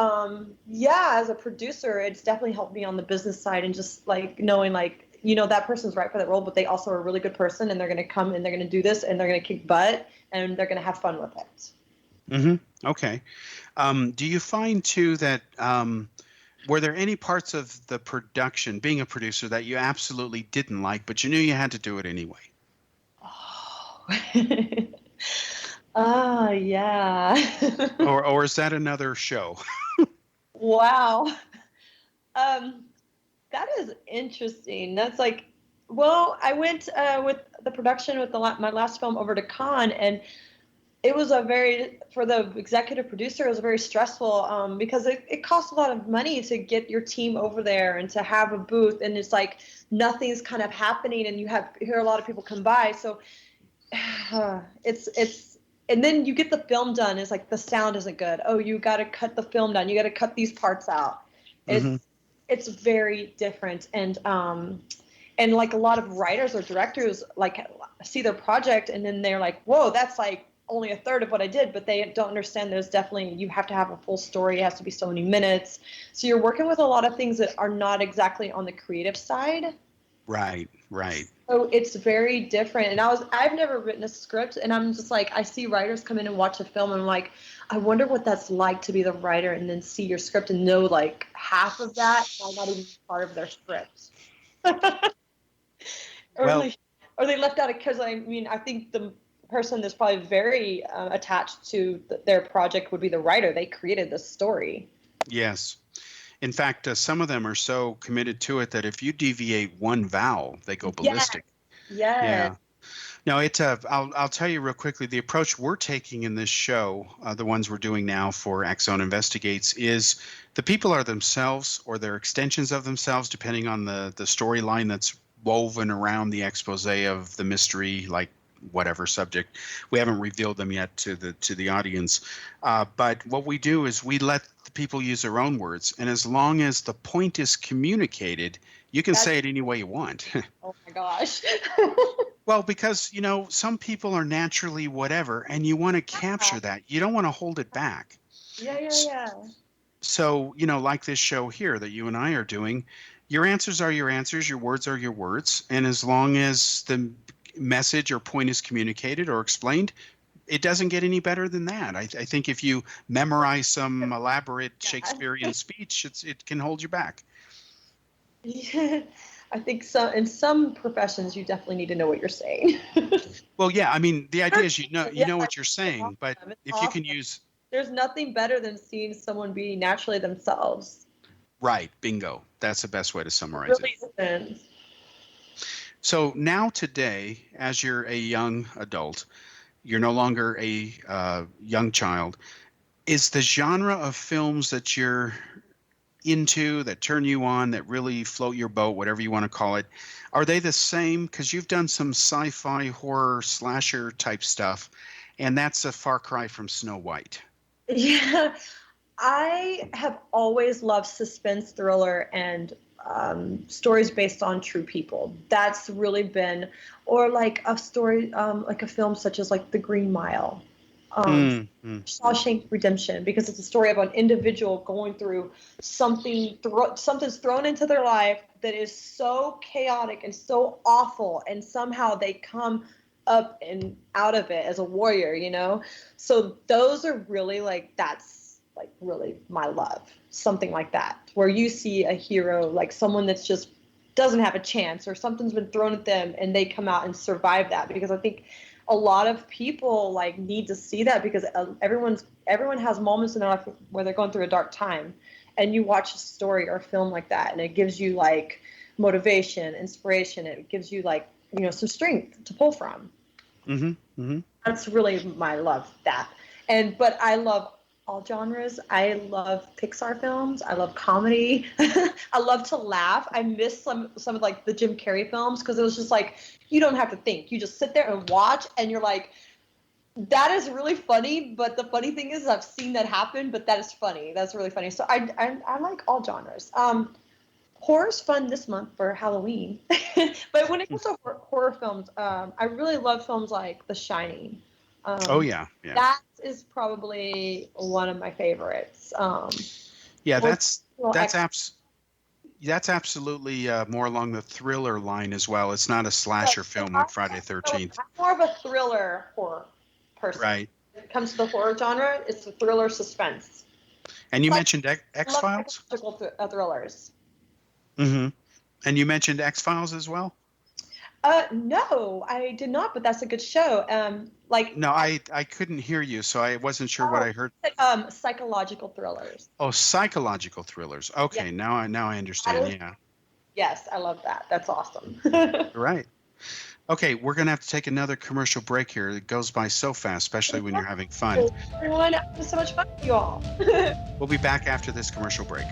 Speaker 2: yeah, as a producer, it's definitely helped me on the business side, and just like knowing, like, that person's right for that role, but they also are a really good person, and they're going to come and they're going to do this and they're going to kick butt and they're going to have fun with it.
Speaker 1: Okay. Do you find too that were there any parts of the production, being a producer, that you absolutely didn't like, but you knew you had to do it anyway?
Speaker 2: Oh. Yeah.
Speaker 1: Or is that another show?
Speaker 2: Wow. Um, that is interesting. That's like, well, I went with the production with my last film over to Cannes, and it was for the executive producer, it was very stressful, because it costs a lot of money to get your team over there and to have a booth, and it's like nothing's kind of happening, and you hear a lot of people come by, so it's and then you get the film done. It's like the sound isn't good. Oh, you got to cut the film down. You got to cut these parts out.
Speaker 1: Hmm.
Speaker 2: It's very different, and like a lot of writers or directors like see their project and then they're like, whoa, that's like only a third of what I did, but they don't understand there's definitely, you have to have a full story. It has to be so many minutes. So you're working with a lot of things that are not exactly on the creative side.
Speaker 1: Right, right.
Speaker 2: So it's very different. And I've never written a script, and I'm just like, I see writers come in and watch a film, and I'm like, I wonder what that's like to be the writer and then see your script and know like half of that while not even part of their script.
Speaker 1: Well,
Speaker 2: Or they left out, because I mean, I think the person that's probably very attached to their project would be the writer. They created the story.
Speaker 1: yes. In fact, some of them are so committed to it that if you deviate one vowel, they go ballistic.
Speaker 2: Yes.
Speaker 1: Yeah. No, I'll tell you real quickly, the approach we're taking in this show, the ones we're doing now for X-Zone Investigates, is the people are themselves or they're extensions of themselves, depending on the storyline that's woven around the expose of the mystery, like whatever subject. We haven't revealed them yet to the audience. But what we do is we let the people use their own words. And as long as the point is communicated, you can say it any way you want.
Speaker 2: Oh my gosh.
Speaker 1: Well, because, some people are naturally whatever, and you want to capture that. You don't want to hold it back.
Speaker 2: Yeah.
Speaker 1: So, like this show here that you and I are doing, your answers are your answers, your words are your words. And as long as the message or point is communicated or explained, it doesn't get any better than that. I think if you memorize some elaborate Shakespearean speech, it can hold you back.
Speaker 2: Yeah. I think so. In some professions, you definitely need to know what you're saying.
Speaker 1: Well, yeah, I mean, the idea is you know
Speaker 2: Yeah,
Speaker 1: what you're saying, but
Speaker 2: it's
Speaker 1: if you can
Speaker 2: awesome.
Speaker 1: use
Speaker 2: There's nothing better than seeing someone be naturally themselves.
Speaker 1: right, bingo. That's the best way to
Speaker 2: It
Speaker 1: summarize
Speaker 2: really
Speaker 1: it.
Speaker 2: isn't.
Speaker 1: So now today, as you're a young adult, you're no longer a young child. Is the genre of films that you're into, that turn you on, that really float your boat, whatever you want to call it, are they the same? Because you've done some sci-fi, horror, slasher type stuff, And that's a far cry from Snow White.
Speaker 2: Yeah, I have always loved suspense thriller and stories based on true people. That's really been, or like a story, like a film such as like The Green Mile, Shawshank Redemption, because it's a story of an individual going through something, something's thrown into their life that is so chaotic and so awful, and somehow they come up and out of it as a warrior, you know? So those are really like, that's like really my love, something like that, where you see a hero, like someone that's just doesn't have a chance, or something's been thrown at them and they come out and survive that. Because I think a lot of people like need to see that, because everyone has moments in their life where they're going through a dark time, and you watch a story or a film like that and it gives you like motivation, inspiration, it gives you like, you know, some strength to pull from. That's really my love, that. But I love all genres. I love Pixar films. I love comedy. I love to laugh. I miss some of like the Jim Carrey films, because it was just like, you don't have to think. You just sit there and watch, and you're like, that is really funny. But the funny thing is, I've seen that happen, but that is funny. That's really funny. So I like all genres. Horror's fun this month for Halloween. But when it comes to horror films, I really love films like The Shining.
Speaker 1: Yeah.
Speaker 2: That is probably one of my favorites.
Speaker 1: That's absolutely more along the thriller line as well. It's not a slasher film like Friday the 13th.
Speaker 2: I'm more of a thriller horror person.
Speaker 1: Right.
Speaker 2: When it comes to the horror genre, it's a thriller suspense.
Speaker 1: And you mentioned X-Files?
Speaker 2: Thrillers.
Speaker 1: And you mentioned X-Files as well?
Speaker 2: No, I did not, but that's a good show.
Speaker 1: No, I couldn't hear you, so I wasn't sure what I heard.
Speaker 2: Psychological thrillers.
Speaker 1: Oh, psychological thrillers. Okay, now I understand. Yeah.
Speaker 2: Yes, I love that. That's awesome.
Speaker 1: Right. Okay, we're gonna have to take another commercial break here. It goes by so fast, especially when you're having fun.
Speaker 2: Everyone, it was so much fun with you all.
Speaker 1: We'll be back after this commercial break.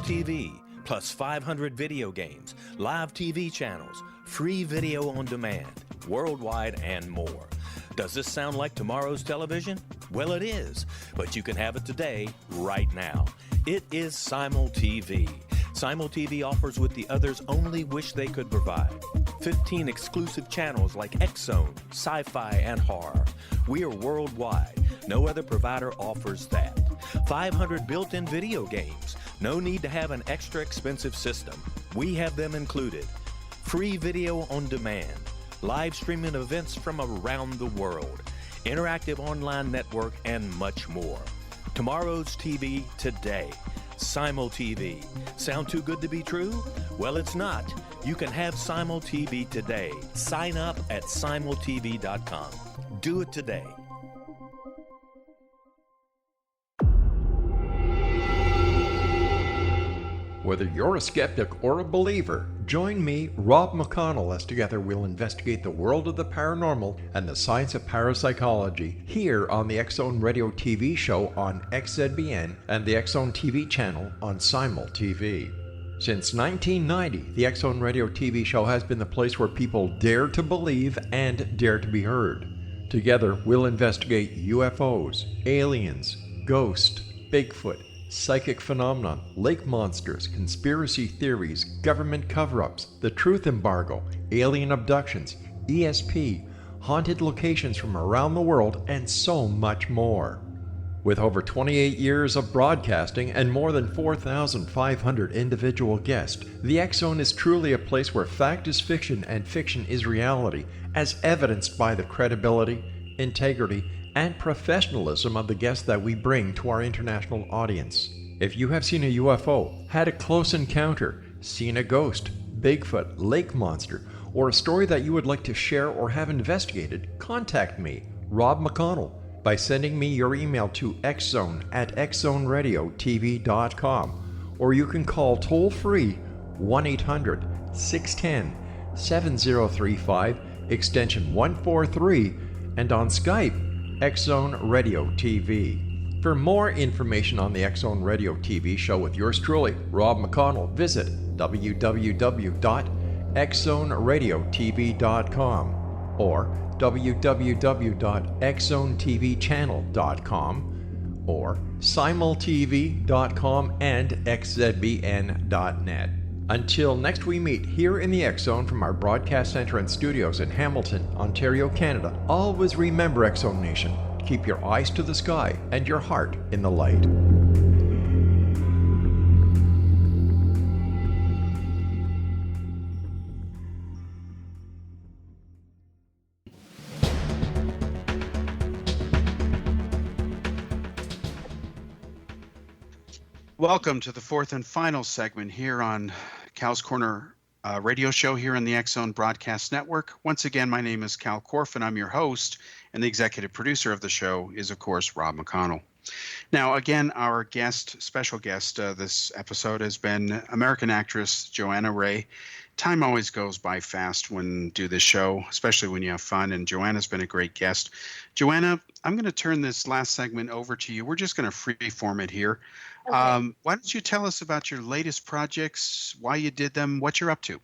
Speaker 4: TV, plus 500 video games, live TV channels, free video on demand, worldwide, and more. Does this sound like tomorrow's television? Well, it is, but you can have it today, right now. It is Simul TV. Simul TV offers what the others only wish they could provide. 15 exclusive channels like X-Zone, Sci-Fi, and Horror. We are worldwide. No other provider offers that. 500 built-in video games. No need to have an extra expensive system. We have them included. Free video on demand. Live streaming events from around the world. Interactive online network, and much more. Tomorrow's TV today. Simul TV. Sound too good to be true? Well, it's not. You can have Simul TV today. Sign up at simultv.com. Do it today.
Speaker 3: Whether you're a skeptic or a believer, join me, Rob McConnell, as together we'll investigate the world of the paranormal and the science of parapsychology here on the X-Zone Radio TV show on XZBN and the X-Zone TV channel on Simul TV. Since 1990, the X-Zone Radio TV show has been the place where people dare to believe and dare to be heard. Together, we'll investigate UFOs, aliens, ghosts, Bigfoot, psychic phenomenon, lake monsters, conspiracy theories, government cover-ups, the truth embargo, alien abductions, ESP, haunted locations from around the world, and so much more. With over 28 years of broadcasting and more than 4,500 individual guests, the X-Zone is truly a place where fact is fiction and fiction is reality, as evidenced by the credibility, integrity, and professionalism of the guests that we bring to our international audience. If you have seen a UFO, had a close encounter, seen a ghost, Bigfoot, lake monster, or a story that you would like to share or have investigated, contact me, Rob McConnell, by sending me your email to xzone@xzoneradiotv.com or you can call toll-free 1-800-610-7035, extension 143, and on Skype, X-Zone Radio TV. For more information on the X-Zone Radio TV show with yours truly, Rob McConnell, visit www.xzoneradiotv.com or www.xzonetvchannel.com or simultv.com and xzbn.net. Until next we meet here in the X-Zone from our broadcast center and studios in Hamilton, Ontario, Canada, always remember, X-Zone Nation, keep your eyes to the sky and your heart in the light.
Speaker 1: Welcome to the fourth and final segment here on Kal's Corner radio show here on the X-Zone Broadcast Network. Once again, my name is Kal Korff, and I'm your host, and the executive producer of the show is, of course, Rob McConnell. Now, again, our special guest this episode has been American actress Johanna Rae. Time always goes by fast when you do this show, especially when you have fun, and Johanna's been a great guest. Johanna, I'm going to turn this last segment over to you. We're just going to freeform it here.
Speaker 2: Okay.
Speaker 1: Why don't you tell us about your latest projects, why you did them, what you're up to?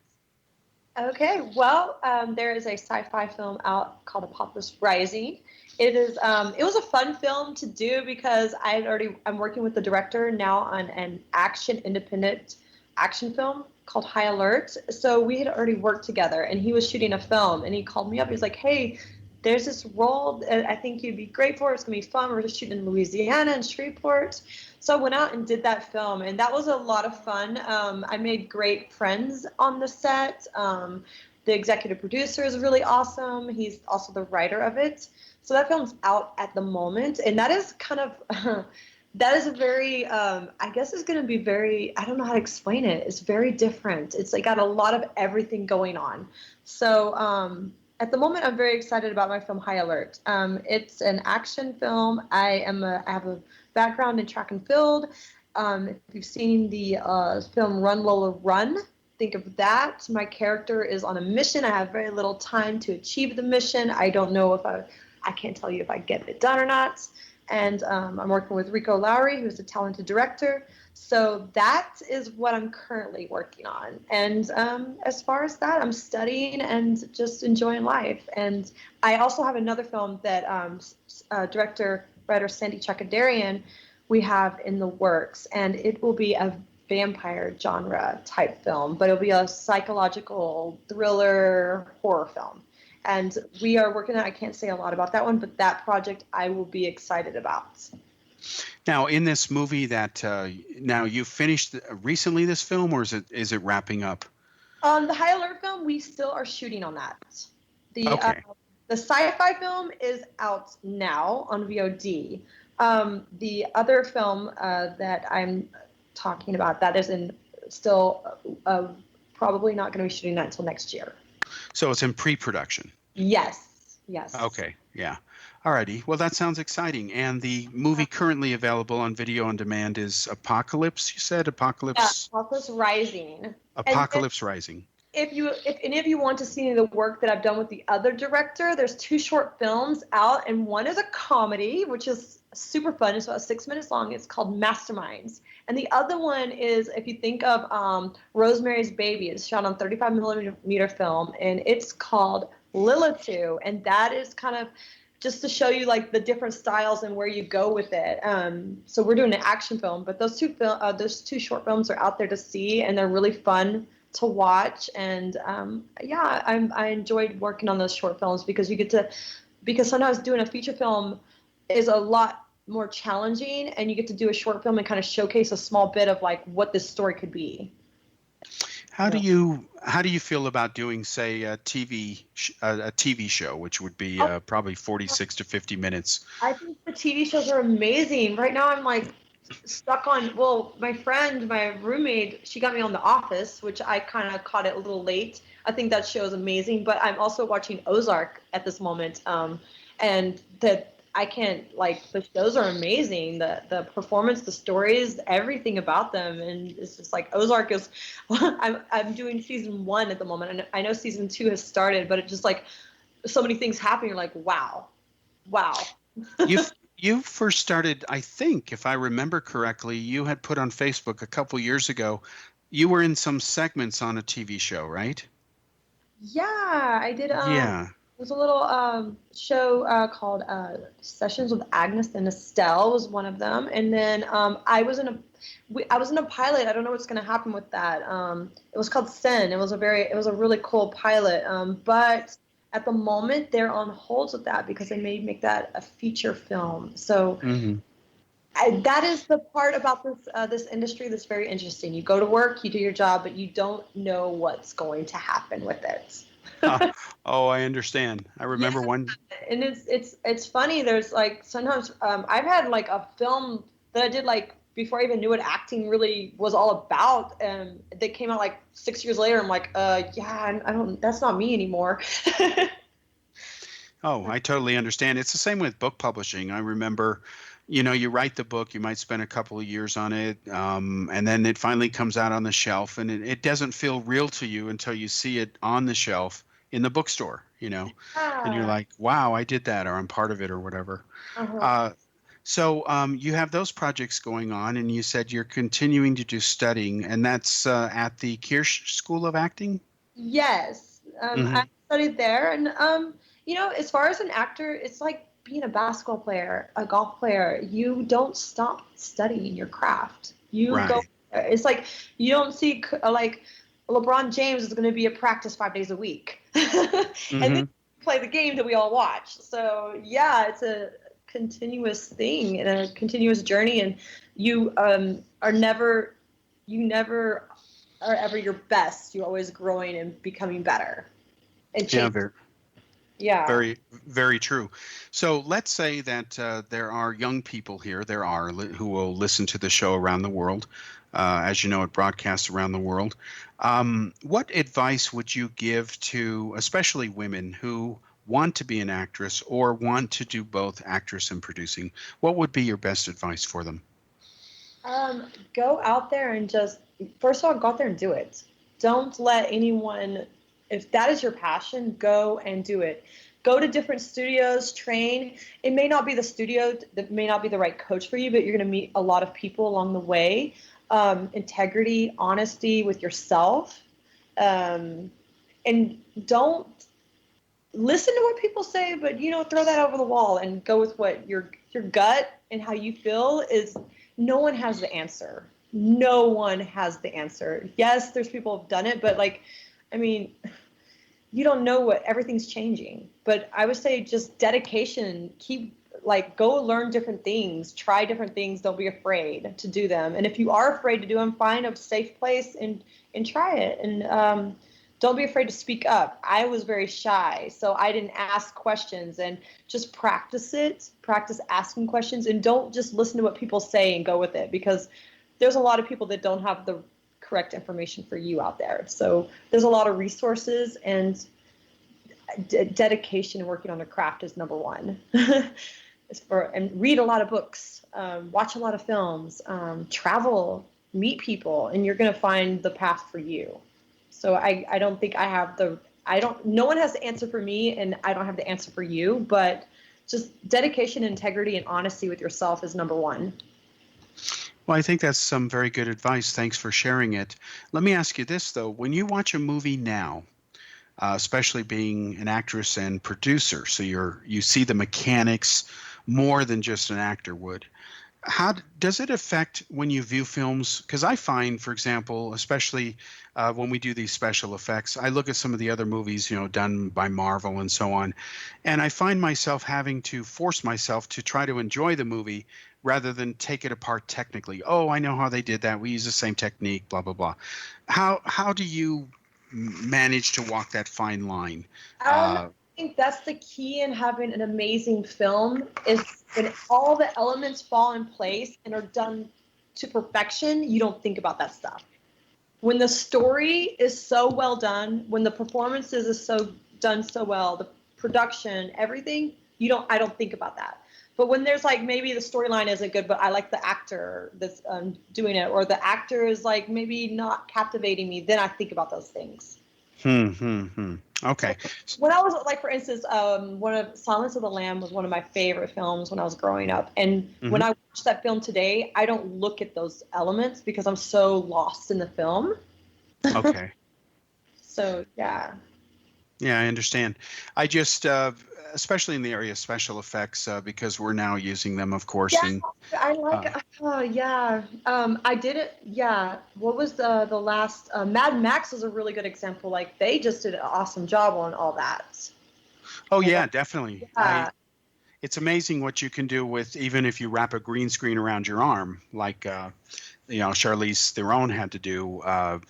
Speaker 2: Okay, well, there is a sci-fi film out called Apocalypse Rising. It was a fun film to do because I'm working with the director now on an independent action film called High Alert. So we had already worked together, and he was shooting a film, and he called me up. He's like, hey, there's this role that I think you'd be great for. It's going to be fun. We're just shooting in Louisiana and Shreveport. So I went out and did that film, and that was a lot of fun. I made great friends on the set. The executive producer is really awesome. He's also the writer of it. So that film's out at the moment, and that is kind of that is a very I guess it's going to be very, I don't know how to explain it. It's very different. It's like got a lot of everything going on. So at the moment, I'm very excited about my film High Alert. It's an action film. I have a background in track and field. If you've seen the film Run Lola Run, think of that. My character is on a mission. I have very little time to achieve the mission. I don't know if I can't tell you if I get it done or not. And I'm working with Rico Lowry, who's a talented director. So that is what I'm currently working on. And as far as that, I'm studying and just enjoying life. And I also have another film that writer Sandy Chakadarian we have in the works. And it will be a vampire genre type film, but it'll be a psychological thriller horror film. And we are working on, I can't say a lot about that one, but that project I will be excited about.
Speaker 1: Now, in this movie that now you finished recently this film, or is it wrapping up?
Speaker 2: The High Alert film, we still are shooting on that.
Speaker 1: Okay.
Speaker 2: The sci-fi film is out now on VOD. The other film that I'm talking about, that is still probably not going to be shooting that until next year.
Speaker 1: So it's in pre-production?
Speaker 2: Yes.
Speaker 1: Okay, yeah. Alrighty, well that sounds exciting. And the movie currently available on video on demand is Apocalypse, you said? Apocalypse?
Speaker 2: Yeah, Apocalypse Rising.
Speaker 1: Apocalypse Rising.
Speaker 2: If any of you want to see any of the work that I've done with the other director, there's 2 short films out, and one is a comedy, which is super fun. It's about 6 minutes long. It's called Masterminds. And the other one is, if you think of Rosemary's Baby, it's shot on 35 millimeter film, and it's called Lilitu. And that is kind of just to show you like the different styles and where you go with it. So we're doing an action film, but those two short films are out there to see, and they're really fun to watch. And I enjoyed working on those short films because because sometimes doing a feature film is a lot more challenging, and you get to do a short film and kind of showcase a small bit of like what this story could be.
Speaker 1: How do you feel about doing, say, a TV show, which would be probably 46 to 50 minutes?
Speaker 2: I think the TV shows are amazing. Right now, I'm like stuck on. Well, my roommate, she got me on The Office, which I kind of caught it a little late. I think that show is amazing, but I'm also watching Ozark at this moment, and that I can't like push. Those are amazing. The performance, the stories, everything about them, and it's just like Ozark is. I'm doing season 1 at the moment, and I know season 2 has started, but it's just like so many things happening. You're like, wow.
Speaker 1: You you first started, I think, if I remember correctly, you had put on Facebook a couple years ago. You were in some segments on a TV show, right?
Speaker 2: Yeah, I did.
Speaker 1: Yeah.
Speaker 2: It was a little show called Sessions with Agnes and Estelle was one of them, and then I was in a pilot. I don't know what's going to happen with that. It was called Sin. It was a really cool pilot. But at the moment they're on hold with that because they may make that a feature film. So
Speaker 1: Hmm.
Speaker 2: that is the part about this industry that's very interesting. You go to work, you do your job, but you don't know what's going to happen with it.
Speaker 1: Oh, I understand. I remember
Speaker 2: Yeah,
Speaker 1: one.
Speaker 2: and it's funny. There's like sometimes I've had like a film that I did like before I even knew what acting really was all about, and they came out like 6 years later. I'm like, yeah, I don't. That's not me anymore.
Speaker 1: Oh, I totally understand. It's the same with book publishing. I remember, you write the book, you might spend a couple of years on it, and then it finally comes out on the shelf, and it doesn't feel real to you until you see it on the shelf in the bookstore, and you're
Speaker 2: Ah,
Speaker 1: like, wow, I did that, or I'm part of it, or whatever.
Speaker 2: uh-huh.
Speaker 1: Uh, so you have those projects going on, and you said you're continuing to do studying, and that's at the Kirsch School of Acting?
Speaker 2: Yes, I
Speaker 1: Hmm.
Speaker 2: studied there, and as far as an actor, it's like being a basketball player, a golf player. You don't stop studying your craft. You go.
Speaker 1: Right.
Speaker 2: It's like you don't see like LeBron James is going to be at practice 5 days a week, and then
Speaker 1: Hmm.
Speaker 2: play the game that we all watch. So yeah, it's a continuous thing and a continuous journey, and you you never are ever your best. You're always growing and becoming better and
Speaker 1: Yeah,
Speaker 2: change. Yeah.
Speaker 1: very, very true. So let's say that there are young people here, who will listen to the show around the world. As you know, it broadcasts around the world. What advice would you give to, especially women who want to be an actress or want to do both actress and producing? What would be your best advice for them?
Speaker 2: Go out there and just, first of all, go out there and do it. Don't let anyone, if that is your passion, go and do it. Go to different studios, train. It may not be the studio that may not be the right coach for you, but you're going to meet a lot of people along the way. Integrity, honesty with yourself. Um, and don't listen to what people say, but throw that over the wall and go with what your gut and how you feel is. No one has the answer. No one has the answer. Yes, there's people who've done it, but like, I mean, you don't know what everything's changing. But I would say just dedication, keep like go learn different things, try different things, don't be afraid to do them. And if you are afraid to do them, find a safe place and try it. And don't be afraid to speak up. I was very shy, so I didn't ask questions, and just practice it, practice asking questions, and don't just listen to what people say and go with it, because there's a lot of people that don't have the correct information for you out there. So there's a lot of resources, and dedication and working on the craft is number one. And read a lot of books, watch a lot of films, travel, meet people, and you're going to find the path for you. So I don't think no one has the answer for me, and I don't have the answer for you, but just dedication, integrity, and honesty with yourself is number one.
Speaker 1: Well, I think that's some very good advice. Thanks for sharing it. Let me ask you this, though. When you watch a movie now, especially being an actress and producer, so you see the mechanics more than just an actor would. How does it affect when you view films? Because I find, for example, especially when we do these special effects, I look at some of the other movies, done by Marvel and so on, and I find myself having to force myself to try to enjoy the movie rather than take it apart technically. Oh, I know how they did that. We use the same technique, blah, blah, blah. How do you manage to walk that fine line?
Speaker 2: I think that's the key in having an amazing film is when all the elements fall in place and are done to perfection, you don't think about that stuff. When the story is so well done, when the performances is so done so well, the production, everything, I don't think about that. But when there's like maybe the storyline isn't good, but I like the actor that's doing it, or the actor is like maybe not captivating me, then I think about those things.
Speaker 1: Okay.
Speaker 2: When I was like, for instance, one of Silence of the Lamb was one of my favorite films when I was growing up, and when I watch that film today, I don't look at those elements because I'm so lost in the film.
Speaker 1: Okay.
Speaker 2: So yeah.
Speaker 1: Yeah, I understand. I just, especially in the area of special effects, because we're now using them, of course.
Speaker 2: Yeah,
Speaker 1: And
Speaker 2: I like. Yeah. I did it. Yeah. What was the last? Mad Max was a really good example. Like they just did an awesome job on all that.
Speaker 1: oh yeah, definitely.
Speaker 2: Yeah.
Speaker 1: It's amazing what you can do with even if you wrap a green screen around your arm, like Charlize Theron had to do.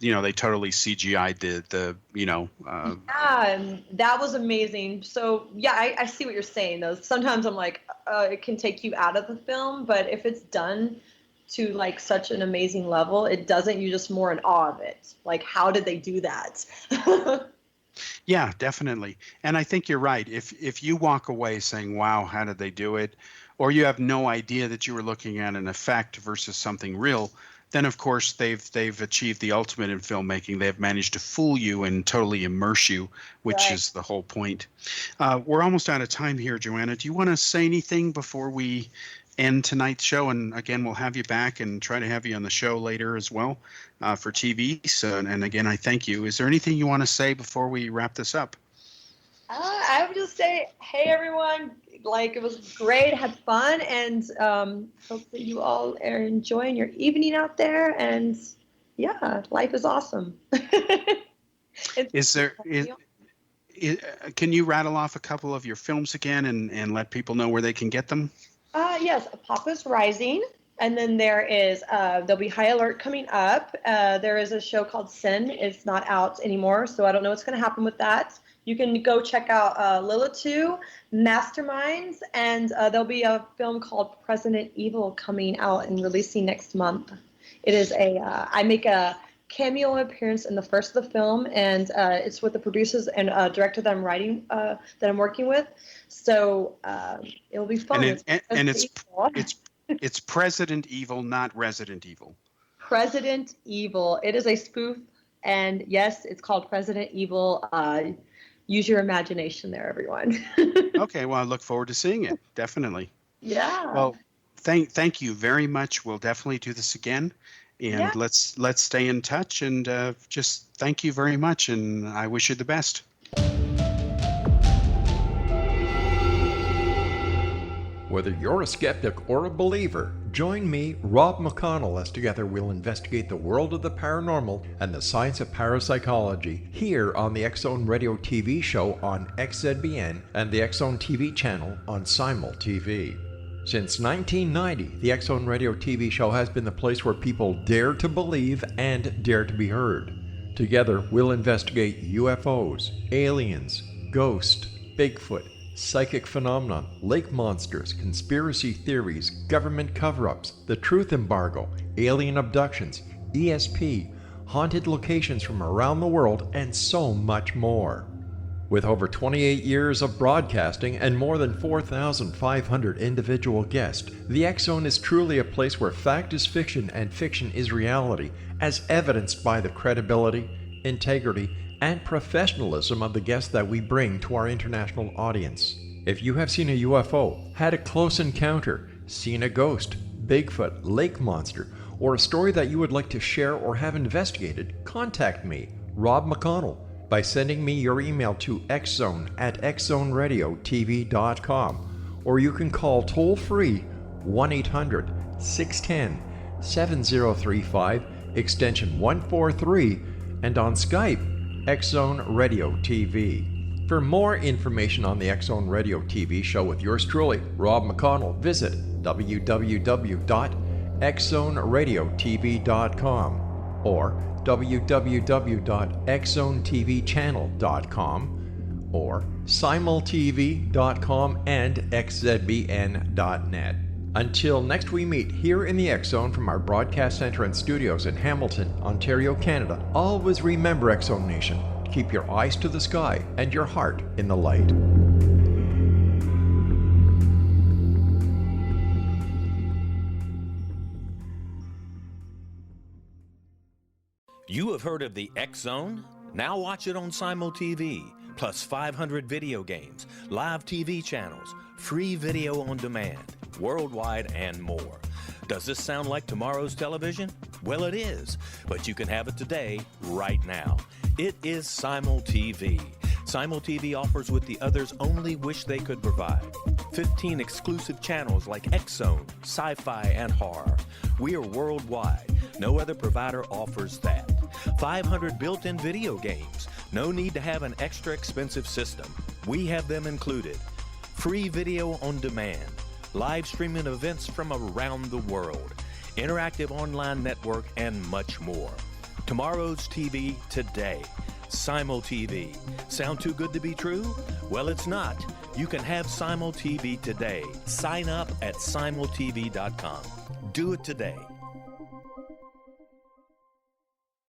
Speaker 1: They totally CGI'd the.
Speaker 2: Yeah, and that was amazing. So yeah, I see what you're saying though. Sometimes I'm like, it can take you out of the film, but if it's done to like such an amazing level, it doesn't. You're just more in awe of it. Like, how did they do that?
Speaker 1: Yeah, definitely. And I think you're right. If you walk away saying, "Wow, how did they do it?" or you have no idea that you were looking at an effect versus something real, then of course they've achieved the ultimate in filmmaking. They've managed to fool you and totally immerse you, which
Speaker 2: Right.
Speaker 1: is the whole point. We're almost out of time here, Johanna. Do you want to say anything before we end tonight's show? And again, we'll have you back and try to have you on the show later as well for TV. So, and again, I thank you. Is there anything you want to say before we wrap this up?
Speaker 2: I would just say, hey everyone, like it was great, had fun, and hope that you all are enjoying your evening out there. And yeah, life is awesome.
Speaker 1: Can you rattle off a couple of your films again and let people know where they can get them?
Speaker 2: Yes, Papa's Rising. And then there is, there'll be High Alert coming up. There is a show called Sin. It's not out anymore, so I don't know what's going to happen with that. You can go check out Lilith 2, Masterminds, and there'll be a film called President Evil coming out and releasing next month. It is I make a cameo appearance in the first of the film, and it's with the producers and director that I'm working with. So it'll be fun.
Speaker 1: It's President Evil, not Resident Evil.
Speaker 2: President Evil. It is a spoof, and yes, it's called President Evil. Use your imagination there, everyone.
Speaker 1: Okay, well, I look forward to seeing it. Definitely.
Speaker 2: Yeah.
Speaker 1: Well, thank you very much. We'll definitely do this again, and let's stay in touch. And just thank you very much, and I wish you the best.
Speaker 3: Whether you're a skeptic or a believer, join me, Rob McConnell, as together we'll investigate the world of the paranormal and the science of parapsychology here on the X-Zone Radio TV show on XZBN and the X-Zone TV channel on Simul TV. Since 1990, the X-Zone Radio TV show has been the place where people dare to believe and dare to be heard. Together, we'll investigate UFOs, aliens, ghosts, Bigfoot, psychic phenomenon, lake monsters, conspiracy theories, government cover-ups, the truth embargo, alien abductions, ESP, haunted locations from around the world, and so much more. With over 28 years of broadcasting and more than 4,500 individual guests, the X-Zone is truly a place where fact is fiction and fiction is reality, as evidenced by the credibility, integrity, and professionalism of the guests that we bring to our international audience. If you have seen a UFO, had a close encounter, seen a ghost, Bigfoot, lake monster, or a story that you would like to share or have investigated, contact me, Rob McConnell, by sending me your email to xzone@xzoneradiotv.com, or you can call toll-free 1-800-610-7035, extension 143, and on Skype, X-Zone Radio TV. For more information on the X-Zone Radio TV show with yours truly, Rob McConnell, visit www.xzoneradiotv.com or www.xzonetvchannel.com or simultv.com and xzbn.net. Until next we meet here in the X-Zone from our broadcast center and studios in Hamilton, Ontario, Canada, always remember, X-Zone Nation, keep your eyes to the sky and your heart in the light.
Speaker 4: have heard of the X Zone? Now watch it on Simul TV, plus 500 video games, live TV channels, free video on demand, worldwide, and more. Does this sound like tomorrow's television? Well, it is, but you can have it today, right now. It is Simul TV. Simul TV offers what the others only wish they could provide. 15 exclusive channels like X-Zone, Sci-Fi, and Horror. We are worldwide. No other provider offers that. 500 built-in video games. No need to have an extra expensive system. We have them included. Free video on demand. Live streaming events from around the world. Interactive online network, and much more. Tomorrow's TV today. Simul TV. Sound too good to be true? Well, it's not. You can have Simul TV today. Sign up at simultv.com. Do it today.